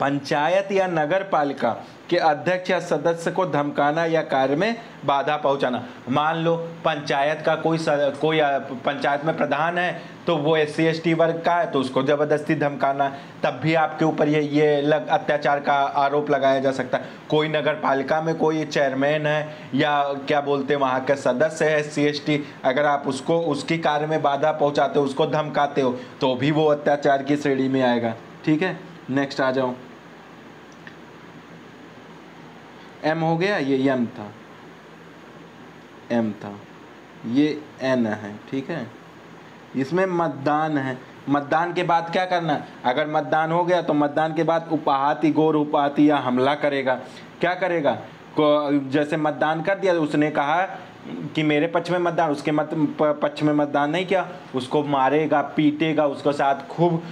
पंचायत या नगर पालिका के अध्यक्ष या सदस्य को धमकाना या कार्य में बाधा पहुंचाना। मान लो पंचायत का कोई पंचायत में प्रधान है, तो वो SC ST वर्ग का है, तो उसको जबरदस्ती धमकाना, तब भी आपके ऊपर ये अत्याचार का आरोप लगाया जा सकता है। कोई नगर पालिका में कोई चेयरमैन है या क्या बोलते हैं वहाँ के सदस्य है SC ST, अगर आप उसको उसकी कार्य में बाधा पहुँचाते हो, उसको धमकाते हो, तो भी वो अत्याचार की श्रेणी में आएगा। ठीक है, नेक्स्ट आ जाओ। M हो गया, ये M था, M था, ये N है। ठीक है, इसमें मतदान है। मतदान के बाद क्या करना, अगर मतदान हो गया तो मतदान के बाद उपाहति, गौर उपाहति या हमला करेगा। क्या करेगा, जैसे मतदान कर दिया, उसने कहा कि मेरे पक्ष में मतदान, उसके पक्ष में मतदान नहीं किया, उसको मारेगा, पीटेगा, उसके साथ खूब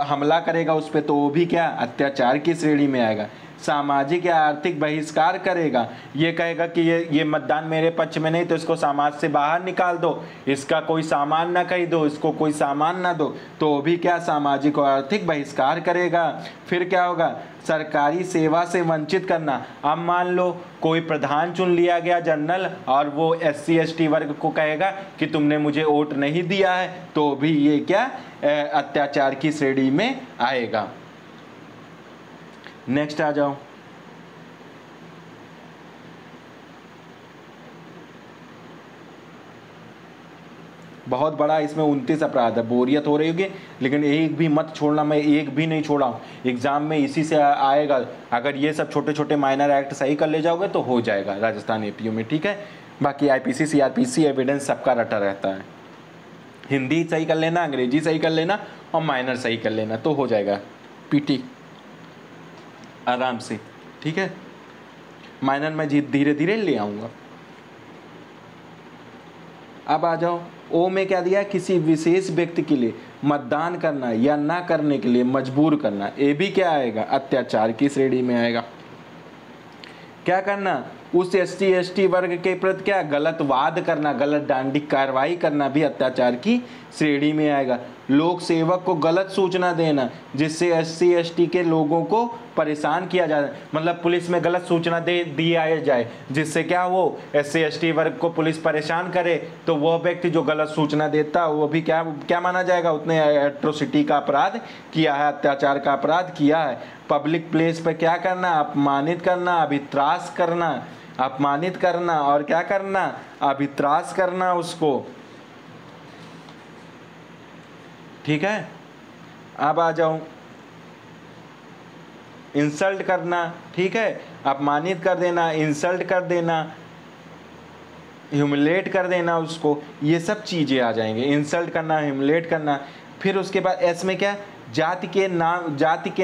हमला करेगा उस पर, तो वो भी क्या अत्याचार की श्रेणी में आएगा। सामाजिक या आर्थिक बहिष्कार करेगा, ये कहेगा कि ये मतदान मेरे पक्ष में नहीं, तो इसको समाज से बाहर निकाल दो, इसका कोई सामान ना खरीदो, इसको कोई सामान ना दो, तो भी क्या सामाजिक और आर्थिक बहिष्कार करेगा। फिर क्या होगा, सरकारी सेवा से वंचित करना। अब मान लो कोई प्रधान चुन लिया गया जनरल, और वो SC ST वर्ग को कहेगा कि तुमने मुझे वोट नहीं दिया है, तो भी ये क्या अत्याचार की श्रेणी में आएगा। नेक्स्ट आ जाओ। बहुत बड़ा इसमें 29 अपराध है, बोरियत हो रही होगी, लेकिन एक भी मत छोड़ना, मैं एक भी नहीं छोड़ा हूँ, एग्जाम में इसी से आएगा। अगर ये सब छोटे छोटे माइनर एक्ट सही कर ले जाओगे तो हो जाएगा राजस्थान APU में। ठीक है, बाकी IPC CRPC एविडेंस सबका रटा रहता है। हिंदी सही कर लेना, अंग्रेजी सही कर लेना और माइनर सही कर लेना, तो हो जाएगा PT आराम से। ठीक है, माइनर में धीरे धीरे ले आऊँगा। अब आ जाओ, ओ में क्या दिया, किसी विशेष व्यक्ति के लिए मतदान करना या ना करने के लिए मजबूर करना, ये भी क्या आएगा, अत्याचार की श्रेणी में आएगा। क्या करना, उस SC ST वर्ग के प्रति क्या गलत वाद करना, गलत डांडिक कार्रवाई करना भी अत्याचार की श्रेणी में आएगा। लोक सेवक को गलत सूचना देना जिससे SC ST के लोगों को परेशान किया जाए, मतलब पुलिस में गलत सूचना दे दिया जाए जिससे क्या वो SC ST वर्ग को पुलिस परेशान करे, तो वह व्यक्ति जो गलत सूचना देता वो भी क्या माना जाएगा, उसने एट्रोसिटी का अपराध किया है, अत्याचार का अपराध किया है। पब्लिक प्लेस पे क्या करना, अपमानित करना, अभित्रास करना, अपमानित करना और क्या करना, अभित्रास करना उसको। ठीक है, अब आ जाऊं, इंसल्ट करना। ठीक है, अपमानित कर देना, इंसल्ट कर देना, ह्यूमिलेट कर देना उसको, ये सब चीज़ें आ जाएंगे, इंसल्ट करना, ह्यूमिलेट करना। फिर उसके बाद एस में क्या, जाति के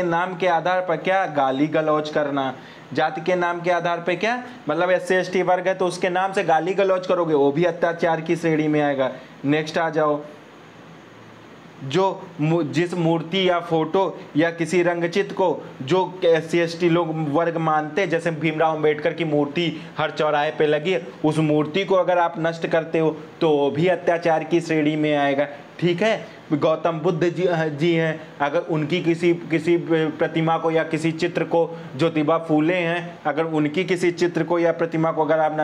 नाम के आधार पर क्या गाली गलौज करना। जाति के नाम के आधार पे क्या, मतलब SC ST वर्ग है तो उसके नाम से गाली गलौज करोगे, वो भी अत्याचार की श्रेणी में आएगा। नेक्स्ट आ जाओ, जो जिस मूर्ति या फोटो या किसी रंगचित्र को जो SC ST लोग वर्ग मानते, जैसे भीमराव अंबेडकर की मूर्ति हर चौराहे पे लगी है, उस मूर्ति को अगर आप नष्ट करते हो तो वो भी अत्याचार की श्रेणी में आएगा। ठीक है, गौतम बुद्ध जी हैं, अगर उनकी किसी प्रतिमा को या किसी चित्र को, ज्योतिबा फूले हैं, अगर उनकी किसी चित्र को या प्रतिमा को अगर आप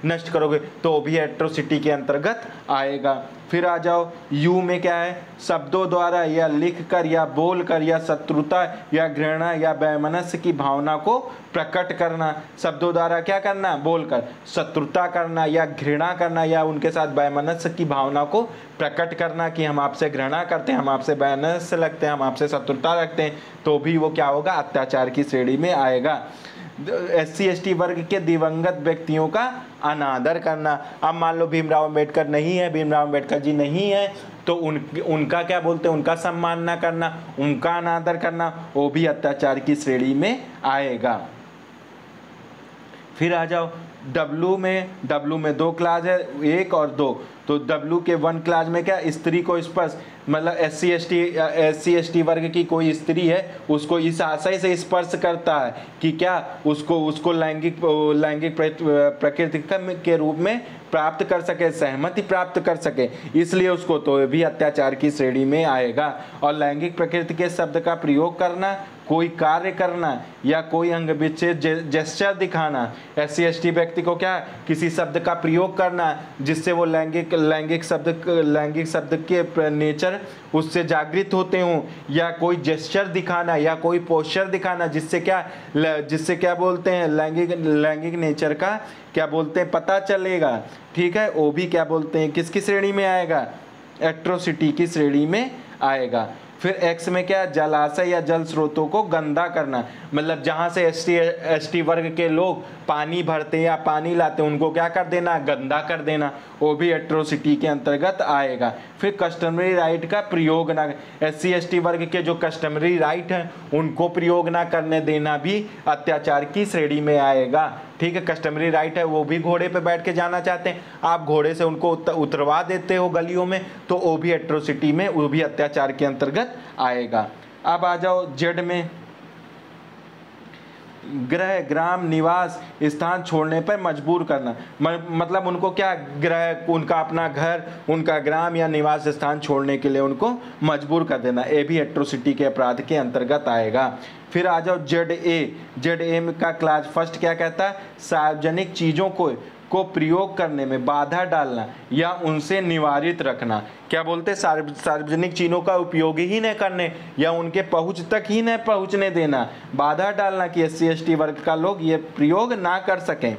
नष्ट करोगे तो भी एट्रोसिटी के अंतर्गत आएगा। फिर आ जाओ, यू में क्या है, शब्दों द्वारा या लिखकर या बोलकर या शत्रुता या घृणा या वैमनस्य की भावना को प्रकट करना, शब्दों द्वारा क्या करना, बोलकर शत्रुता करना या घृणा करना या उनके साथ वैमनस्य की भावना को प्रकट करना कि हम आपसे घृणा करते हैं, हम आपसे वैमनस्य लगते हैं, हम आपसे शत्रुता रखते हैं, तो भी वो क्या होगा, अत्याचार की श्रेणी में आएगा। SC ST वर्ग के दिवंगत व्यक्तियों का अनादर करना। अब मान लो भीमराव अम्बेडकर नहीं है, भीमराव अम्बेडकर जी नहीं है, तो उनका क्या बोलते हैं, उनका सम्मान न करना, उनका अनादर करना, वो भी अत्याचार की श्रेणी में आएगा। फिर आ जाओ W में 2 क्लास है, 1 और 2। तो W के 1 क्लास में क्या, स्त्री को स्पर्श, मतलब SC ST वर्ग की कोई स्त्री है उसको इस आशय से स्पर्श करता है कि क्या, उसको लैंगिक प्रकृति के रूप में प्राप्त कर सके, सहमति प्राप्त कर सके, इसलिए उसको तो भी अत्याचार की श्रेणी में आएगा। और लैंगिक प्रकृति के शब्द का प्रयोग करना, कोई कार्य करना या कोई अंग विच्छेद जेस्चर दिखाना, SC ST व्यक्ति को क्या, किसी शब्द का प्रयोग करना जिससे वो लैंगिक शब्द के नेचर उससे जागृत होते हों, या कोई जेस्चर दिखाना या कोई पोस्चर दिखाना जिससे क्या बोलते हैं, लैंगिक नेचर का क्या बोलते हैं पता चलेगा। ठीक है, वो भी क्या बोलते हैं, किसकी श्रेणी में आएगा, एट्रोसिटी की श्रेणी में आएगा। फिर X में क्या, जलाशय या जल स्रोतों को गंदा करना, मतलब जहाँ से SC ST वर्ग के लोग पानी भरते हैं या पानी लाते हैं उनको क्या कर देना, गंदा कर देना, वो भी एट्रोसिटी के अंतर्गत आएगा। फिर कस्टमरी राइट का प्रयोग ना, SC ST वर्ग के जो कस्टमरी राइट हैं उनको प्रयोग ना करने देना भी अत्याचार की श्रेणी में आएगा। ठीक है, कस्टमरी राइट है, वो भी घोड़े पे बैठ के जाना चाहते हैं, आप घोड़े से उनको उतरवा देते हो गलियों में, तो वो भी एट्रोसिटी में, वो भी अत्याचार के अंतर्गत आएगा। अब आ जाओ Z में, गृह ग्राम निवास स्थान छोड़ने पर मजबूर करना, मतलब उनको क्या, गृह, उनका अपना घर, उनका ग्राम या निवास स्थान छोड़ने के लिए उनको मजबूर कर देना, ये भी एट्रोसिटी के अपराध के अंतर्गत आएगा। फिर आ जाओ ZA का क्लास फर्स्ट क्या कहता है, सार्वजनिक चीज़ों को प्रयोग करने में बाधा डालना या उनसे निवारित रखना। क्या बोलते हैं, सार्वजनिक चीज़ों का उपयोग ही न करने या उनके पहुंच तक ही न पहुंचने देना, बाधा डालना कि SC ST वर्ग का लोग ये प्रयोग ना कर सकें,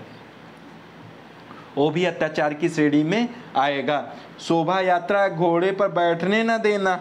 वो भी अत्याचार की श्रेणी में आएगा। शोभा यात्रा घोड़े पर बैठने न देना,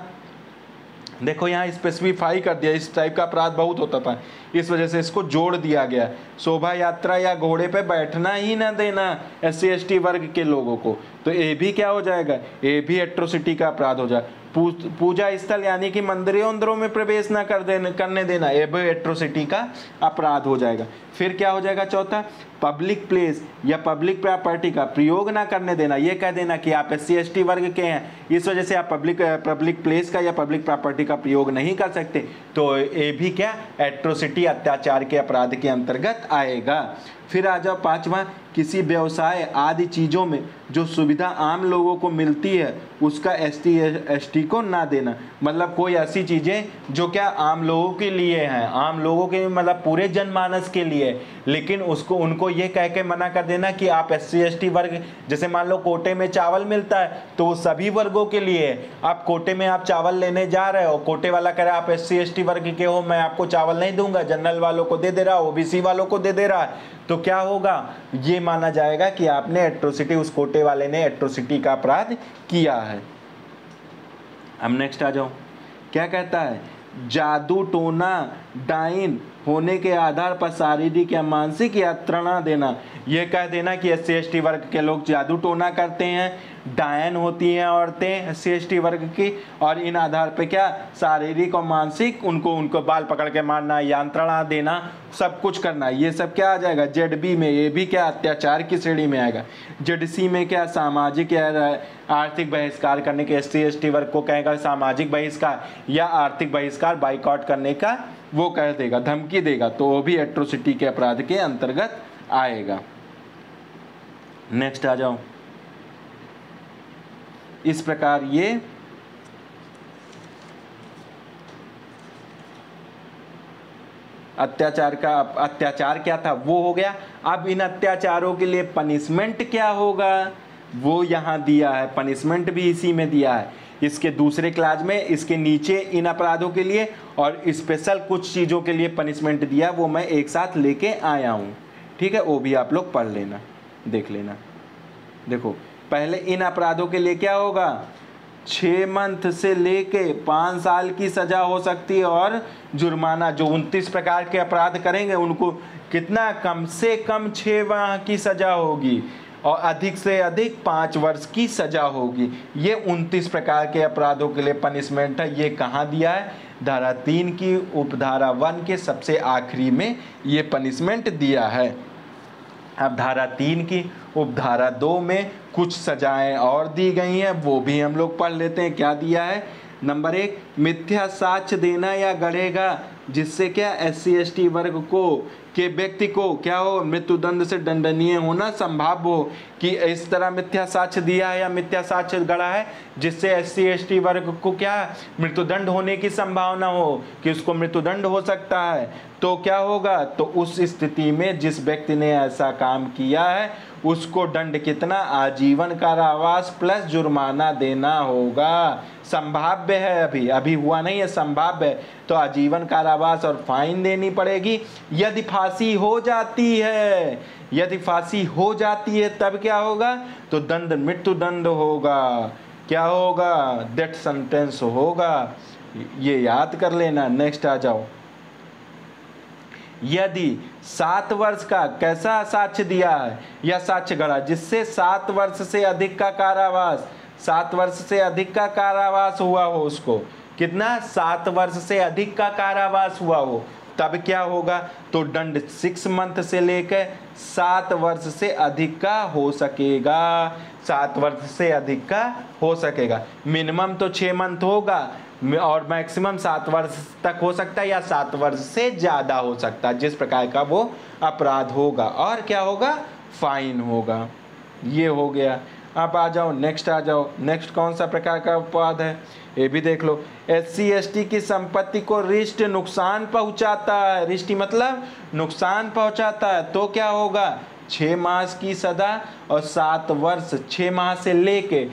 देखो यहाँ स्पेसिफाई कर दिया, इस टाइप का अपराध बहुत होता था, इस वजह से इसको जोड़ दिया गया। शोभा यात्रा या घोड़े पे बैठना ही ना देना SC ST वर्ग के लोगों को, तो ये भी क्या हो जाएगा, ये भी एट्रोसिटी का अपराध हो जाए। पूजा स्थल यानी कि मंदिरों में प्रवेश ना करने देना, ये भी एट्रोसिटी का अपराध हो जाएगा। फिर क्या हो जाएगा, चौथा, पब्लिक प्लेस या पब्लिक प्रॉपर्टी का प्रयोग ना करने देना, ये कह देना कि आप SC ST वर्ग के हैं, इस वजह से आप पब्लिक प्लेस का या पब्लिक प्रॉपर्टी का प्रयोग नहीं कर सकते, तो ये भी क्या, एट्रोसिटी अत्याचार के अपराध के अंतर्गत आएगा। फिर आ जाओ पांचवा, किसी व्यवसाय आदि चीज़ों में जो सुविधा आम लोगों को मिलती है उसका SC ST को ना देना, मतलब कोई ऐसी चीज़ें जो क्या आम लोगों के लिए हैं, आम लोगों के मतलब पूरे जनमानस के लिए, लेकिन उनको ये कह के मना कर देना कि आप SC ST वर्ग, जैसे मान लो कोटे में चावल मिलता है तो वो सभी वर्गों के लिए है, आप कोटे में आप चावल लेने जा रहे हो, कोटे वाला कह रहा है आप SC ST वर्ग के हो, मैं आपको चावल नहीं दूंगा, जनरल वालों को दे रहा, OBC वालों को दे रहा है, तो क्या होगा, ये माना जाएगा कि आपने एट्रोसिटी, उस कोटे वाले ने एट्रोसिटी का अपराध किया है। अब नेक्स्ट आ जाओ, क्या कहता है, जादू टोना डाइन होने के आधार पर शारीरिक या मानसिक यात्रा देना, ये कह देना कि SC ST वर्ग के लोग जादू टोना करते हैं, डायन होती हैं औरतें SC ST वर्ग की, और इन आधार पे क्या, शारीरिक और मानसिक उनको बाल पकड़ के मारना, यंत्रणा देना, सब कुछ करना, ये सब क्या आ जाएगा ZB में, ये भी क्या अत्याचार की श्रेणी में आएगा। ZC में क्या, सामाजिक या आर्थिक बहिष्कार करने के, SC ST वर्ग को कहेगा सामाजिक बहिष्कार या आर्थिक बहिष्कार, बाइकआउट करने का वो कह देगा, धमकी देगा, तो वो भी एट्रोसिटी के अपराध के अंतर्गत आएगा। नेक्स्ट आ जाओ, इस प्रकार ये अत्याचार क्या था वो हो गया। अब इन अत्याचारों के लिए पनिशमेंट क्या होगा वो यहाँ दिया है, पनिशमेंट भी इसी में दिया है। इसके दूसरे क्लास में इसके नीचे इन अपराधों के लिए और स्पेशल कुछ चीज़ों के लिए पनिशमेंट दिया, वो मैं एक साथ लेके आया हूँ। ठीक है, वो भी आप लोग पढ़ लेना, देख लेना। देखो पहले इन अपराधों के लिए क्या होगा, 6 मंथ से लेके 5 साल की सज़ा हो सकती है और जुर्माना। जो 29 प्रकार के अपराध करेंगे उनको कितना, कम से कम 6 माह की सज़ा होगी और अधिक से अधिक 5 वर्ष की सज़ा होगी। ये 29 प्रकार के अपराधों के लिए पनिशमेंट है। ये कहाँ दिया है, धारा 3 की उपधारा 1 के सबसे आखिरी में ये पनिशमेंट दिया है। अब धारा 3 की उपधारा 2 में कुछ सजाएं और दी गई हैं, वो भी हम लोग पढ़ लेते हैं। क्या दिया है, नंबर 1, मिथ्या साक्ष्य देना या गढ़ेगा जिससे क्या SC/ST वर्ग को के व्यक्ति को क्या हो, मृत्युदंड से दंडनीय होना संभाव्य हो। कि इस तरह मिथ्या साक्ष्य दिया है या मिथ्या साक्ष्य गढ़ा है जिससे SC/ST वर्ग को क्या मृत्युदंड होने की संभावना हो, कि उसको मृत्युदंड हो सकता है। तो क्या होगा, तो उस स्थिति में जिस व्यक्ति ने ऐसा काम किया है उसको दंड कितना, आजीवन कारावास प्लस जुर्माना देना होगा। संभाव्य है, अभी हुआ नहीं है, संभाव्य है, तो आजीवन कारावास और फाइन देनी पड़ेगी। यदि फांसी हो जाती है, यदि फांसी हो जाती है तब क्या होगा, तो दंड मृत्युदंड होगा। क्या होगा, डेथ सेंटेंस होगा। ये याद कर लेना। नेक्स्ट आ जाओ। यदि 7 वर्ष का कैसा साक्ष्य दिया है या साक्ष्य गढ़ा जिससे 7 वर्ष से अधिक का कारावास, 7 वर्ष से अधिक का कारावास हुआ हो, उसको कितना, 7 वर्ष से अधिक का कारावास हुआ हो, तब क्या होगा, तो दंड 6 मंथ से लेकर 7 वर्ष से अधिक का हो सकेगा। 7 वर्ष से अधिक का हो सकेगा। मिनिमम तो 6 मंथ होगा और मैक्सिमम 7 वर्ष तक हो सकता है या 7 वर्ष से ज़्यादा हो सकता है, जिस प्रकार का वो अपराध होगा। और क्या होगा, फाइन होगा। ये हो गया। अब आ जाओ नेक्स्ट, आ जाओ नेक्स्ट। कौन सा प्रकार का अपराध है, ये भी देख लो। SC/ST की संपत्ति को रिष्ट नुकसान पहुंचाता है, रिष्ट मतलब नुकसान पहुंचाता है, तो क्या होगा, 6 माह की सजा और 7 वर्ष, 6 माह से लेके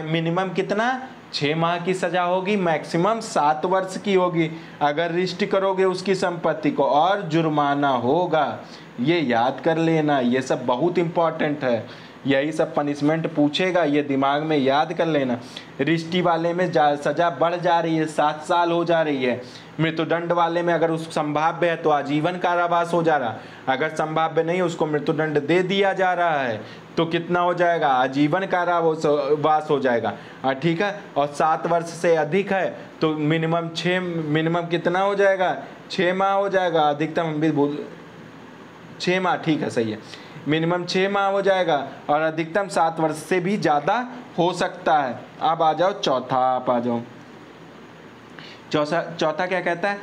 मिनिमम कितना, 6 माह की सजा होगी, मैक्सिमम 7 वर्ष की होगी अगर रिष्ट करोगे उसकी संपत्ति को, और जुर्माना होगा। ये याद कर लेना, ये सब बहुत इंपॉर्टेंट है। यही सब पनिशमेंट पूछेगा, ये दिमाग में याद कर लेना। रिष्टी वाले में सजा बढ़ जा रही है, 7 साल हो जा रही है। मृत्युदंड वाले में अगर उस संभाव्य है तो आजीवन कारावास हो जा रहा, अगर संभाव्य नहीं उसको मृत्युदंड दे दिया जा रहा है तो कितना हो जाएगा, आजीवन कारावास हो जाएगा। ठीक है, और 7 वर्ष से अधिक है तो मिनिमम कितना हो जाएगा, 6 माह हो जाएगा। अधिकतम हम भी 6 माह, ठीक है, सही है, मिनिमम 6 माह हो जाएगा और अधिकतम 7 वर्ष से भी ज़्यादा हो सकता है। अब आ जाओ चौथा, आप आ जाओ चौथा क्या कहता है,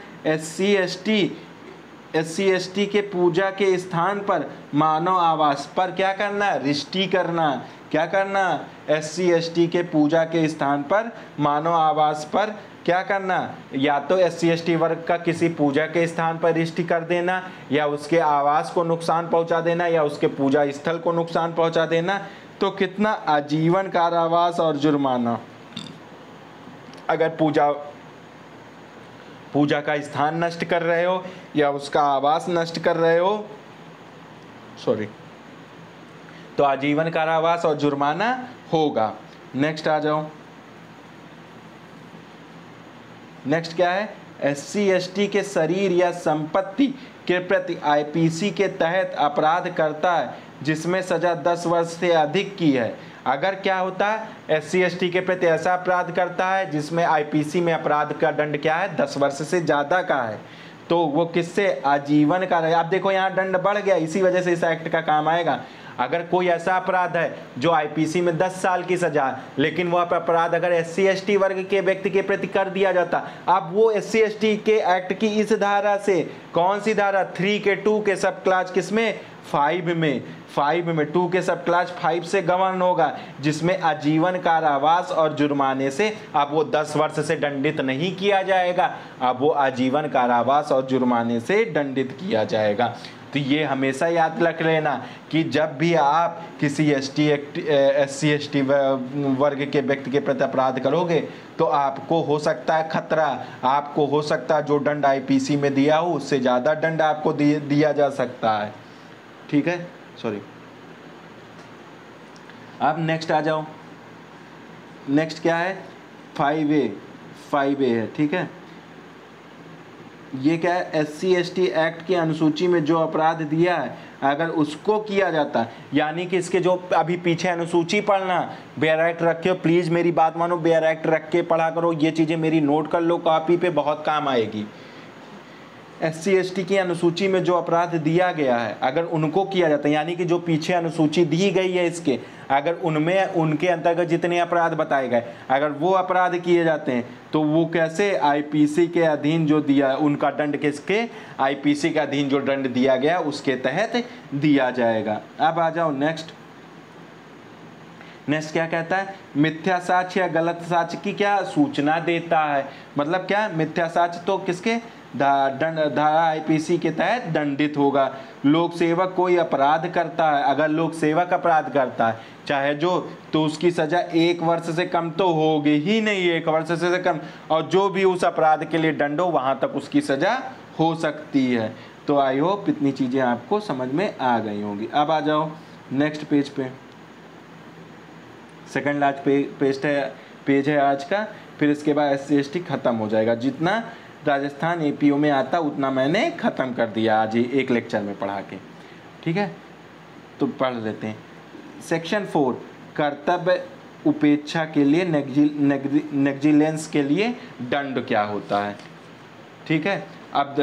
SC/ST के पूजा के स्थान पर मानव आवास पर क्या करना, रिष्टी करना। क्या करना, SC/ST के पूजा के स्थान पर मानव आवास पर क्या करना, या तो SC/ST वर्ग का किसी पूजा के स्थान पर रिष्टी कर देना, या उसके आवास को नुकसान पहुंचा देना, या उसके पूजा स्थल को नुकसान पहुंचा देना। तो कितना, आजीवन कारावास और जुर्माना। अगर पूजा का स्थान नष्ट कर रहे हो या उसका आवास नष्ट कर रहे हो, तो आजीवन कारावास और जुर्माना होगा। नेक्स्ट आ जाओ। नेक्स्ट क्या है, SC/ST के शरीर या संपत्ति के प्रति IPC के तहत अपराध करता है जिसमें सजा 10 वर्ष से अधिक की है। अगर क्या होता है, SC/ST के प्रति ऐसा अपराध करता है जिसमें IPC में अपराध का दंड क्या है, 10 वर्ष से ज़्यादा का है, तो वो किससे, आजीवन का रहे। आप देखो यहाँ दंड बढ़ गया, इसी वजह से इस एक्ट का काम आएगा। अगर कोई ऐसा अपराध है जो IPC में 10 साल की सजा है, लेकिन वह अपराध अगर SC/ST वर्ग के व्यक्ति के प्रति कर दिया जाता, अब वो SC/ST के एक्ट की इस धारा से, कौन सी धारा, 3 के 2 के सब क्लास किसमें, 5 में 2 के सब क्लास 5 से गवर्न होगा, जिसमें आजीवन कारावास और जुर्माने से, अब वो 10 वर्ष से दंडित नहीं किया जाएगा, अब वो आजीवन कारावास और जुर्माने से दंडित किया जाएगा। तो ये हमेशा याद रख लेना कि जब भी आप किसी SC ST वर्ग के व्यक्ति के प्रति अपराध करोगे तो आपको हो सकता है खतरा, आपको हो सकता है जो दंड IPC में दिया हो उससे ज़्यादा दंड आपको दिया जा सकता है। ठीक है, सॉरी। अब नेक्स्ट आ जाओ। नेक्स्ट क्या है? 5A है। ठीक है, ये क्या है? SC ST एक्ट की अनुसूची में जो अपराध दिया है अगर उसको किया जाता है, यानी कि इसके जो अभी पीछे अनुसूची पढ़ना, बेयर एक्ट रखे हो, प्लीज़ मेरी बात मानो, बेयर एक्ट रख के पढ़ा करो, ये चीज़ें मेरी नोट कर लो कॉपी पे, बहुत काम आएगी। SC ST की अनुसूची में जो अपराध दिया गया है अगर उनको किया जाता है, यानी कि जो पीछे अनुसूची दी गई है इसके, अगर उनमें उनके अंतर्गत जितने अपराध बताए गए अगर वो अपराध किए जाते हैं तो वो कैसे IPC के अधीन जो दिया उनका दंड किसके, IPC के अधीन जो दंड दिया गया उसके तहत दिया जाएगा। अब आ जाओ नेक्स्ट क्या कहता है? मिथ्या साक्ष्य या गलत साक्ष्य की क्या सूचना देता है। मतलब क्या? मिथ्या साक्ष्य तो किसके धारा IPC के तहत दंडित होगा। लोक सेवक कोई अपराध करता है, अगर लोक सेवक अपराध करता है चाहे जो, तो उसकी सजा 1 वर्ष से कम तो होगी ही नहीं, 1 वर्ष से कम, और जो भी उस अपराध के लिए दंड हो वहां तक उसकी सजा हो सकती है। तो आई होप इतनी चीजें आपको समझ में आ गई होंगी। अब आ जाओ नेक्स्ट पेज पे। सेकंड लास्ट पेज है आज का, फिर इसके बाद SC ST खत्म हो जाएगा। जितना राजस्थान APO में आता उतना मैंने ख़त्म कर दिया आज एक लेक्चर में पढ़ा के। ठीक है, तो पढ़ लेते हैं। सेक्शन 4 कर्तव्य उपेक्षा के लिए नेग्लिजेंस के लिए दंड क्या होता है। ठीक है, अब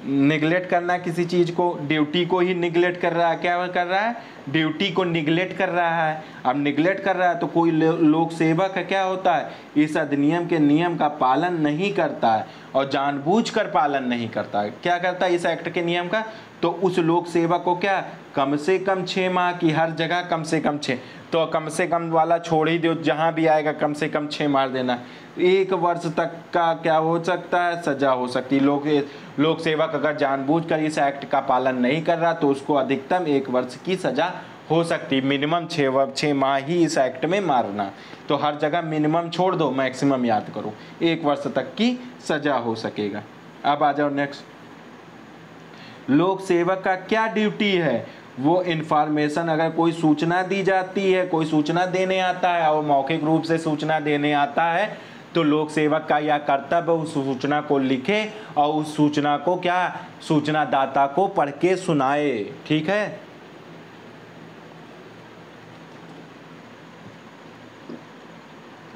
निगलेक्ट करना किसी चीज़ को, ड्यूटी को ही निगलेक्ट कर रहा है, क्या कर रहा है? ड्यूटी को निगलेक्ट कर रहा है। अब निगलेक्ट कर रहा है तो कोई लोक सेवक है क्या होता है, इस अधिनियम के नियम का पालन नहीं करता है और जानबूझकर पालन नहीं करता है, क्या करता है इस एक्ट के नियम का, तो उस लोक सेवक को क्या कम से कम 6 माह की, हर जगह कम से कम 6, तो कम से कम वाला छोड़ ही दो, जहाँ भी आएगा कम से कम 6 मार देना। 1 वर्ष तक का क्या हो सकता है, सजा हो सकती है। लोक सेवक अगर जानबूझकर इस एक्ट का पालन नहीं कर रहा तो उसको अधिकतम 1 वर्ष की सजा हो सकती है। मिनिमम 6 माह ही इस एक्ट में मारना, तो हर जगह मिनिमम छोड़ दो, मैक्सिमम याद करो, 1 वर्ष तक की सजा हो सकेगा। अब आ जाओ नेक्स्ट। लोक सेवक का क्या ड्यूटी है? वो इन्फॉर्मेशन, अगर कोई सूचना दी जाती है, कोई सूचना देने आता है और मौखिक रूप से सूचना देने आता है तो लोक सेवक का यह कर्तव्य उस सूचना को लिखे और उस सूचना को क्या सूचना दाता को पढ़ के सुनाए। ठीक है,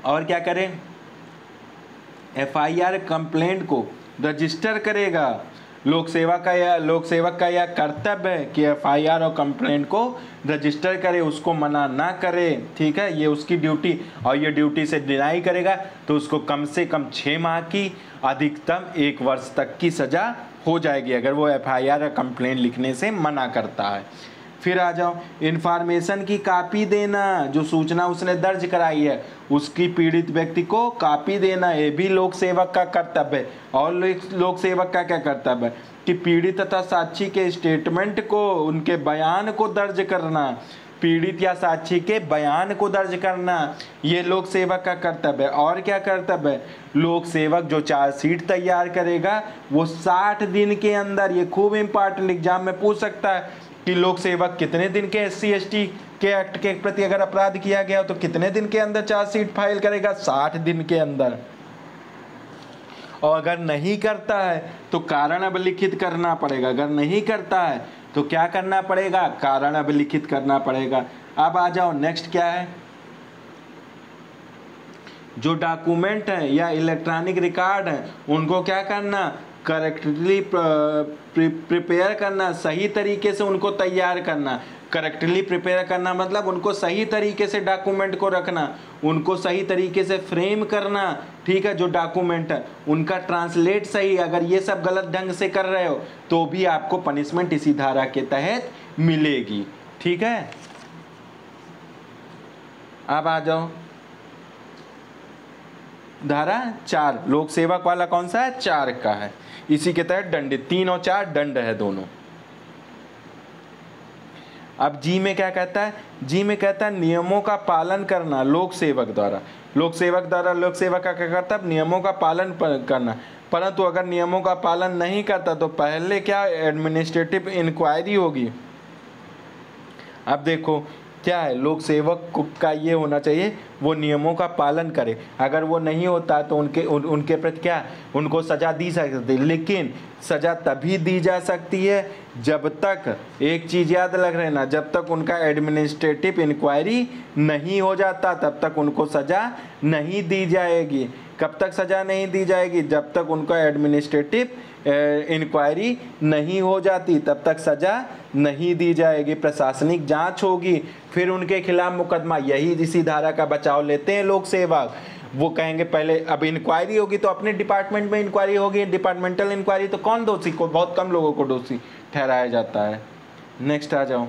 और क्या करें? FIR कंप्लेंट को रजिस्टर करेगा। लोक सेवक का यह कर्तव्य है कि FIR और कंप्लेंट को रजिस्टर करे, उसको मना ना करे। ठीक है, ये उसकी ड्यूटी, और ये ड्यूटी से डिनाई करेगा तो उसको कम से कम 6 माह की, अधिकतम 1 वर्ष तक की सजा हो जाएगी अगर वो FIR और कंप्लेंट लिखने से मना करता है। फिर आ जाओ, इन्फॉर्मेशन की कॉपी देना, जो सूचना उसने दर्ज कराई है उसकी पीड़ित व्यक्ति को कॉपी देना, ये भी लोक सेवक का कर्तव्य है। और लोक सेवक का क्या कर्तव्य है कि पीड़ित तथा साक्षी के स्टेटमेंट को, उनके बयान को दर्ज करना, पीड़ित या साक्षी के बयान को दर्ज करना, ये लोक सेवक का कर्तव्य है। और क्या कर्तव्य है? लोक सेवक जो चार्जशीट तैयार करेगा वो 60 दिन के अंदर, ये खूब इंपॉर्टेंट एग्जाम में पूछ सकता है कि लोक सेवक कितने दिन के SC ST के एक्ट के प्रति अगर अपराध किया गया तो कितने दिन के अंदर चार्जशीट फाइल करेगा? 60 दिन के अंदर। और अगर नहीं करता है तो कारण अभिलिखित करना पड़ेगा, अगर नहीं करता है तो क्या करना पड़ेगा? कारण अभिलिखित करना पड़ेगा। अब आ जाओ नेक्स्ट क्या है? जो डॉक्यूमेंट है या इलेक्ट्रॉनिक रिकॉर्ड है उनको क्या करना? करेक्टली प्रिपेयर करना, सही तरीके से उनको तैयार करना। करेक्टली प्रिपेयर करना मतलब उनको सही तरीके से डॉक्यूमेंट को रखना, उनको सही तरीके से फ्रेम करना। ठीक है, जो डॉक्यूमेंट है उनका ट्रांसलेट सही, अगर ये सब गलत ढंग से कर रहे हो तो भी आपको पनिशमेंट इसी धारा के तहत मिलेगी। ठीक है, अब आ जाओ धारा 4, लोक सेवक वाला कौन सा है? 4 का है, इसी के तहत दंडित, 3 और 4 दंड है दोनों। अब जी में क्या कहता है, जी में कहता है नियमों का पालन करना लोक सेवक द्वारा। लोक सेवक का क्या कर्तव्य, नियमों का पालन करना। परंतु अगर नियमों का पालन नहीं करता तो पहले क्या एडमिनिस्ट्रेटिव इंक्वायरी होगी। अब देखो क्या है, लोक सेवक का ये होना चाहिए वो नियमों का पालन करे। अगर वो नहीं होता तो उनके प्रति क्या, उनको सजा दी सकती है, लेकिन सजा तभी दी जा सकती है जब तक, एक चीज़ याद रख लेना, जब तक उनका एडमिनिस्ट्रेटिव इंक्वायरी नहीं हो जाता तब तक उनको सजा नहीं दी जाएगी। कब तक सजा नहीं दी जाएगी, जब तक उनका एडमिनिस्ट्रेटिव इंक्वायरी नहीं हो जाती तब तक सजा नहीं दी जाएगी। प्रशासनिक जांच होगी, फिर उनके खिलाफ मुकदमा। यही इसी धारा का बचाव लेते हैं लोक सेवक। वो कहेंगे पहले अब इंक्वायरी होगी तो अपने डिपार्टमेंट में इंक्वायरी होगी, डिपार्टमेंटल इंक्वायरी तो कौन दोषी को, बहुत कम लोगों को दोषी ठहराया जाता है। नेक्स्ट आ जाओ,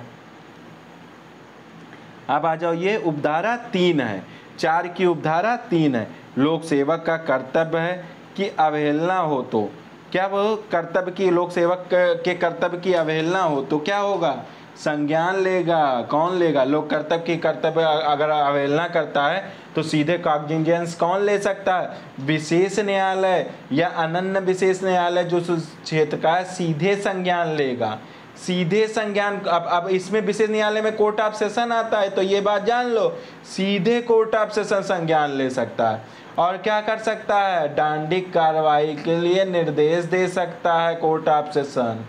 अब आ जाओ, ये उपधारा 3 है, 4 की उपधारा 3 है। लोक सेवक का कर्तव्य है कि अवहेलना हो तो क्या, वो कर्तव्य की, लोक सेवक के कर्तव्य की अवहेलना हो तो क्या होगा, संज्ञान लेगा। कौन लेगा, लोक कर्तव्य की कर्तव्य अगर अवहेलना करता है तो सीधे कॉग्निजेंस कौन ले सकता है, विशेष न्यायालय या अनन्य विशेष न्यायालय जो क्षेत्र का है सीधे संज्ञान लेगा, सीधे संज्ञान। अब इसमें विशेष न्यायालय में कोर्ट ऑफ सेशन आता है तो ये बात जान लो, सीधे कोर्ट ऑफ सेशन संज्ञान ले सकता है। और क्या कर सकता है, दंडिक कार्रवाई के लिए निर्देश दे सकता है कोर्ट ऑफ सेशन।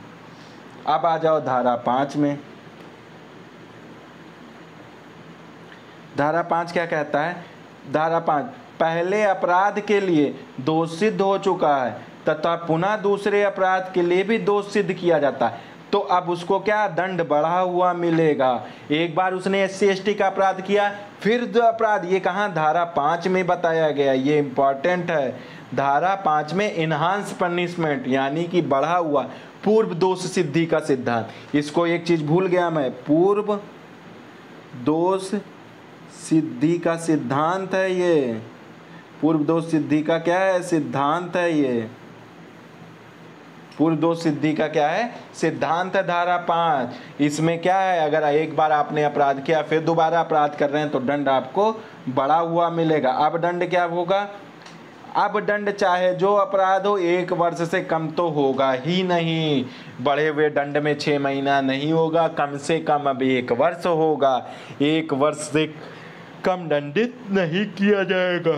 अब आ जाओ धारा 5 में। धारा 5 क्या कहता है, धारा 5, पहले अपराध के लिए दोष सिद्ध हो चुका है तथा पुनः दूसरे अपराध के लिए भी दोष सिद्ध किया जाता है तो अब उसको क्या, दंड बढ़ा हुआ मिलेगा। एक बार उसने SC/ST का अपराध किया, फिर दो अपराध, ये कहाँ, धारा 5 में बताया गया, ये इंपॉर्टेंट है। धारा 5 में इनहांस पनिशमेंट यानी कि बढ़ा हुआ पूर्व दोष सिद्धि का सिद्धांत। इसको एक चीज भूल गया मैं, पूर्व दोष सिद्धि का सिद्धांत है ये, पूर्व दोष सिद्धि का क्या है, सिद्धांत है ये। पूर्व दोष सिद्धि का क्या है, सिद्धांत है धारा 5। इसमें क्या है, अगर एक बार आपने अपराध किया फिर दोबारा अपराध कर रहे हैं तो दंड आपको बढ़ा हुआ मिलेगा। अब दंड क्या होगा, अब दंड चाहे जो अपराध हो 1 वर्ष से कम तो होगा ही नहीं। बढ़े हुए दंड में 6 महीना नहीं होगा, कम से कम अब 1 वर्ष होगा। 1 वर्ष से कम दंडित नहीं किया जाएगा,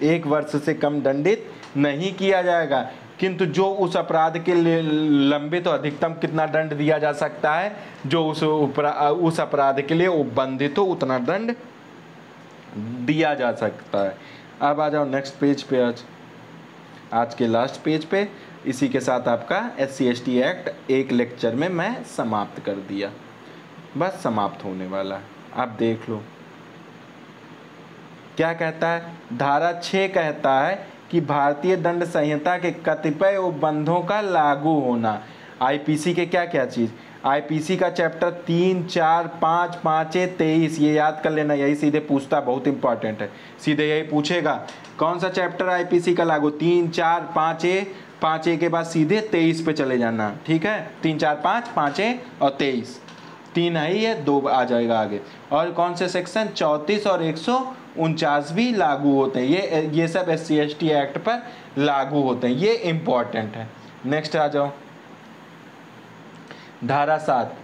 1 वर्ष से कम दंडित नहीं किया जाएगा। किंतु जो उस अपराध के लिए लंबित तो अधिकतम कितना दंड दिया जा सकता है, जो उस अपराध के लिए उपबंधित हो उतना दंड दिया जा सकता है। अब आ जाओ नेक्स्ट पेज पे, आज के लास्ट पेज पे। इसी के साथ आपका SC/ST एक्ट एक लेक्चर में मैं समाप्त कर दिया, बस समाप्त होने वाला है। आप देख लो क्या कहता है। धारा 6 कहता है कि भारतीय दंड संहिता के कतिपय उपबंधों का लागू होना। IPC के क्या क्या चीज़, IPC का चैप्टर 3, 4, 5, 5A, 23, ये याद कर लेना, यही सीधे पूछता, बहुत इंपॉर्टेंट है, सीधे यही पूछेगा कौन सा चैप्टर IPC का लागू, 3, 4, 5A, 5A के बाद सीधे 23 पे चले जाना, ठीक है। 3, 4, 5, 5A और 23, 3 है ही है, 2 आ जाएगा आगे। और कौन से सेक्शन 34 और 149 भी लागू होते हैं, ये सब SC/ST एक्ट पर लागू होते हैं, ये इंपॉर्टेंट है। नेक्स्ट आ जाओ, धारा 7,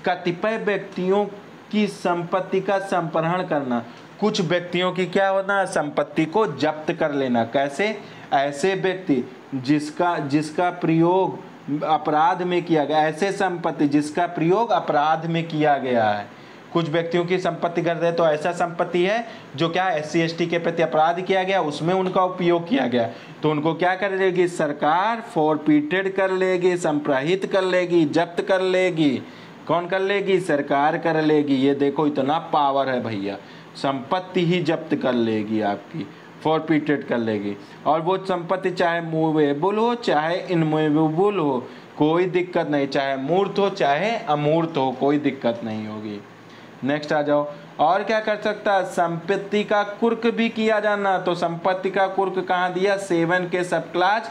कतिपय व्यक्तियों की संपत्ति का संप्रहण करना। कुछ व्यक्तियों की क्या होना, संपत्ति को जब्त कर लेना। कैसे, ऐसे व्यक्ति जिसका प्रयोग अपराध में किया गया, ऐसे संपत्ति जिसका प्रयोग अपराध में किया गया है। कुछ व्यक्तियों की संपत्ति कर दे तो ऐसा संपत्ति है जो क्या SC/ST के प्रति अपराध किया गया, उसमें उनका उपयोग किया गया, तो उनको क्या कर लेगी सरकार, फॉरफिटेड कर लेगी, संप्रहित कर लेगी, जब्त कर लेगी। कौन कर लेगी, सरकार कर लेगी। ये देखो इतना पावर है भैया, संपत्ति ही जब्त कर लेगी आपकी, फॉरफिटेड कर लेगी। और वो संपत्ति चाहे मूवेबल हो चाहे इनमूवेबल हो, कोई दिक्कत नहीं, चाहे मूर्त हो चाहे अमूर्त हो, कोई दिक्कत नहीं होगी। नेक्स्ट आ जाओ, और क्या कर सकता है, संपत्ति का कुर्क भी किया जाना। तो संपत्ति का कुर्क कहाँ दिया, 7 के सब क्लास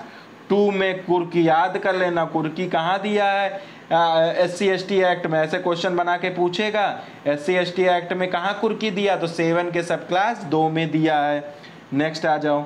2 में कुर्क याद कर लेना। कुर्की कहाँ दिया है, SC/ST एक्ट में ऐसे क्वेश्चन बना के पूछेगा, SC/ST एक्ट में कहाँ कुर्की दिया, तो 7 के सब क्लास 2 में दिया है। नेक्स्ट आ जाओ,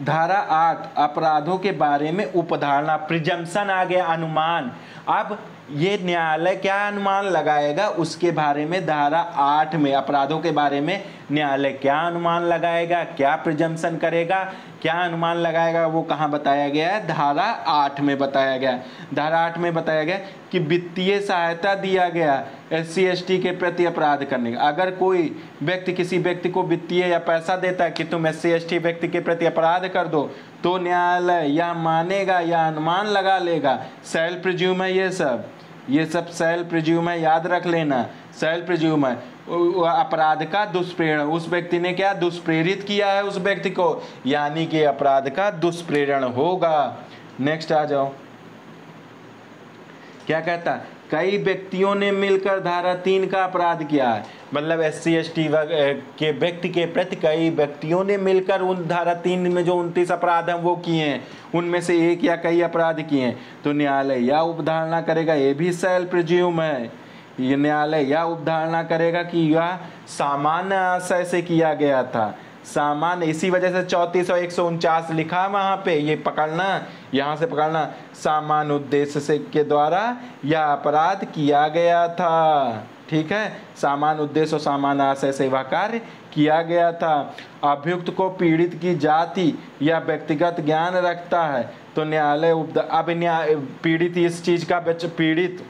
धारा 8 अपराधों के बारे में उपधारणा, प्रिजम्पशन आ गया, अनुमान। अब ये न्यायालय क्या अनुमान लगाएगा उसके बारे में धारा 8 में, अपराधों के बारे में न्यायालय क्या अनुमान लगाएगा, क्या प्रिजम्पशन करेगा, क्या अनुमान लगाएगा, वो कहाँ बताया गया है, धारा 8 में बताया गया है। धारा 8 में बताया गया कि वित्तीय सहायता दिया गया SC/ST के प्रति अपराध करने का। अगर कोई व्यक्ति किसी व्यक्ति को वित्तीय या पैसा देता है कि तुम SC/ST व्यक्ति के प्रति अपराध कर दो, तो न्यायालय या मानेगा या अनुमान लगा लेगा। सेल्फ प्रिज्यूम है ये सब सेल्फ प्रिज्यूम है, याद रख लेना, सेल्फ प्रिज्यूम है। अपराध का दुष्प्रेरण, उस व्यक्ति ने क्या दुष्प्रेरित किया है उस व्यक्ति को, यानी कि अपराध का दुष्प्रेरण होगा। नेक्स्ट आ जाओ, क्या कहता है, कई व्यक्तियों ने मिलकर धारा 3 का अपराध किया है, मतलब SC/ST के व्यक्ति के प्रति कई व्यक्तियों ने मिलकर उन धारा 3 में जो 29 अपराध हैं वो किए हैं, उनमें से एक या कई अपराध किए हैं, तो न्यायालय या उपधारणा करेगा, ये भी सेल्फ प्रिज्यूम है, ये न्यायालय या उपधारणा करेगा कि यह सामान्य आशय से किया गया था, सामान्य, इसी वजह से 34 और 149 लिखा वहाँ पे, ये पकड़ना, यहाँ से पकड़ना, सामान्य उद्देश्य से के द्वारा यह अपराध किया गया था। ठीक है, सामान्य उद्देश्य और सामान्य आशय से वह कार्य किया गया था। अभियुक्त को पीड़ित की जाति या व्यक्तिगत ज्ञान रखता है, तो न्यायालय अब पीड़ित इस चीज़ का पीड़ित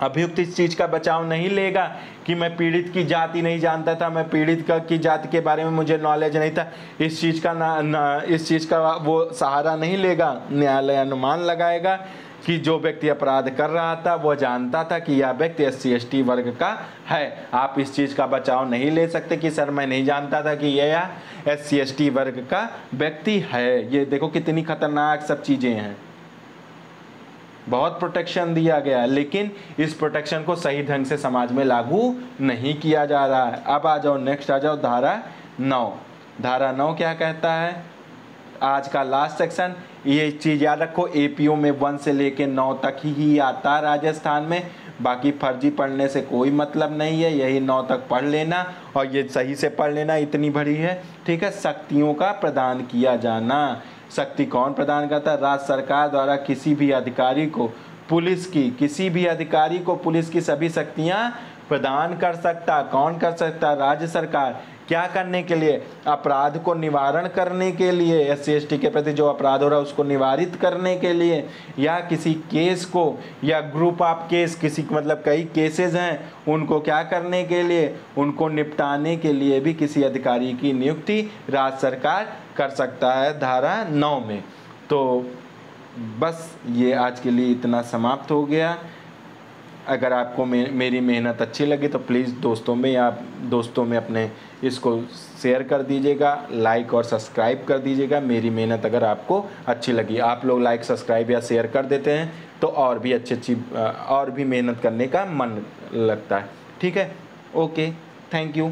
अभियुक्त इस चीज़ का बचाव नहीं लेगा कि मैं पीड़ित की जाति नहीं जानता था, मैं पीड़ित की जाति के बारे में मुझे नॉलेज नहीं था, इस चीज़ का इस चीज़ का वो सहारा नहीं लेगा। न्यायालय अनुमान लगाएगा कि जो व्यक्ति अपराध कर रहा था वो जानता था कि यह व्यक्ति SC/ST वर्ग का है। आप इस चीज़ का बचाव नहीं ले सकते कि सर मैं नहीं जानता था कि यह SC/ST वर्ग का व्यक्ति है। ये देखो कितनी खतरनाक सब चीज़ें हैं, बहुत प्रोटेक्शन दिया गया है, लेकिन इस प्रोटेक्शन को सही ढंग से समाज में लागू नहीं किया जा रहा है। अब आ जाओ, नेक्स्ट आ जाओ, धारा 9। धारा 9 क्या कहता है, आज का लास्ट सेक्शन, ये चीज़ याद रखो, APO में 1 से लेके 9 तक ही आता है राजस्थान में, बाकी फर्जी पढ़ने से कोई मतलब नहीं है, यही 9 तक पढ़ लेना और ये सही से पढ़ लेना, इतनी बड़ी है। ठीक है, शक्तियों का प्रदान किया जाना, शक्ति कौन प्रदान करता है, राज्य सरकार द्वारा किसी भी अधिकारी को किसी भी अधिकारी को पुलिस की सभी शक्तियां प्रदान कर सकता। कौन कर सकता, राज्य सरकार। क्या करने के लिए, अपराध को निवारण करने के लिए, SC/ST के प्रति जो अपराध हो रहा है उसको निवारित करने के लिए, या किसी केस को या ग्रुप ऑफ केस, किसी मतलब कई केसेस हैं उनको क्या करने के लिए, उनको निपटाने के लिए भी किसी अधिकारी की नियुक्ति राज्य सरकार कर सकता है धारा 9 में। तो बस ये आज के लिए इतना समाप्त हो गया। अगर आपको मेरी मेहनत अच्छी लगी तो प्लीज़ दोस्तों में अपने इसको शेयर कर दीजिएगा, लाइक और सब्सक्राइब कर दीजिएगा। मेरी मेहनत अगर आपको अच्छी लगी, आप लोग लाइक सब्सक्राइब या शेयर कर देते हैं तो और भी और भी मेहनत करने का मन लगता है। ठीक है, ओके, थैंक यू।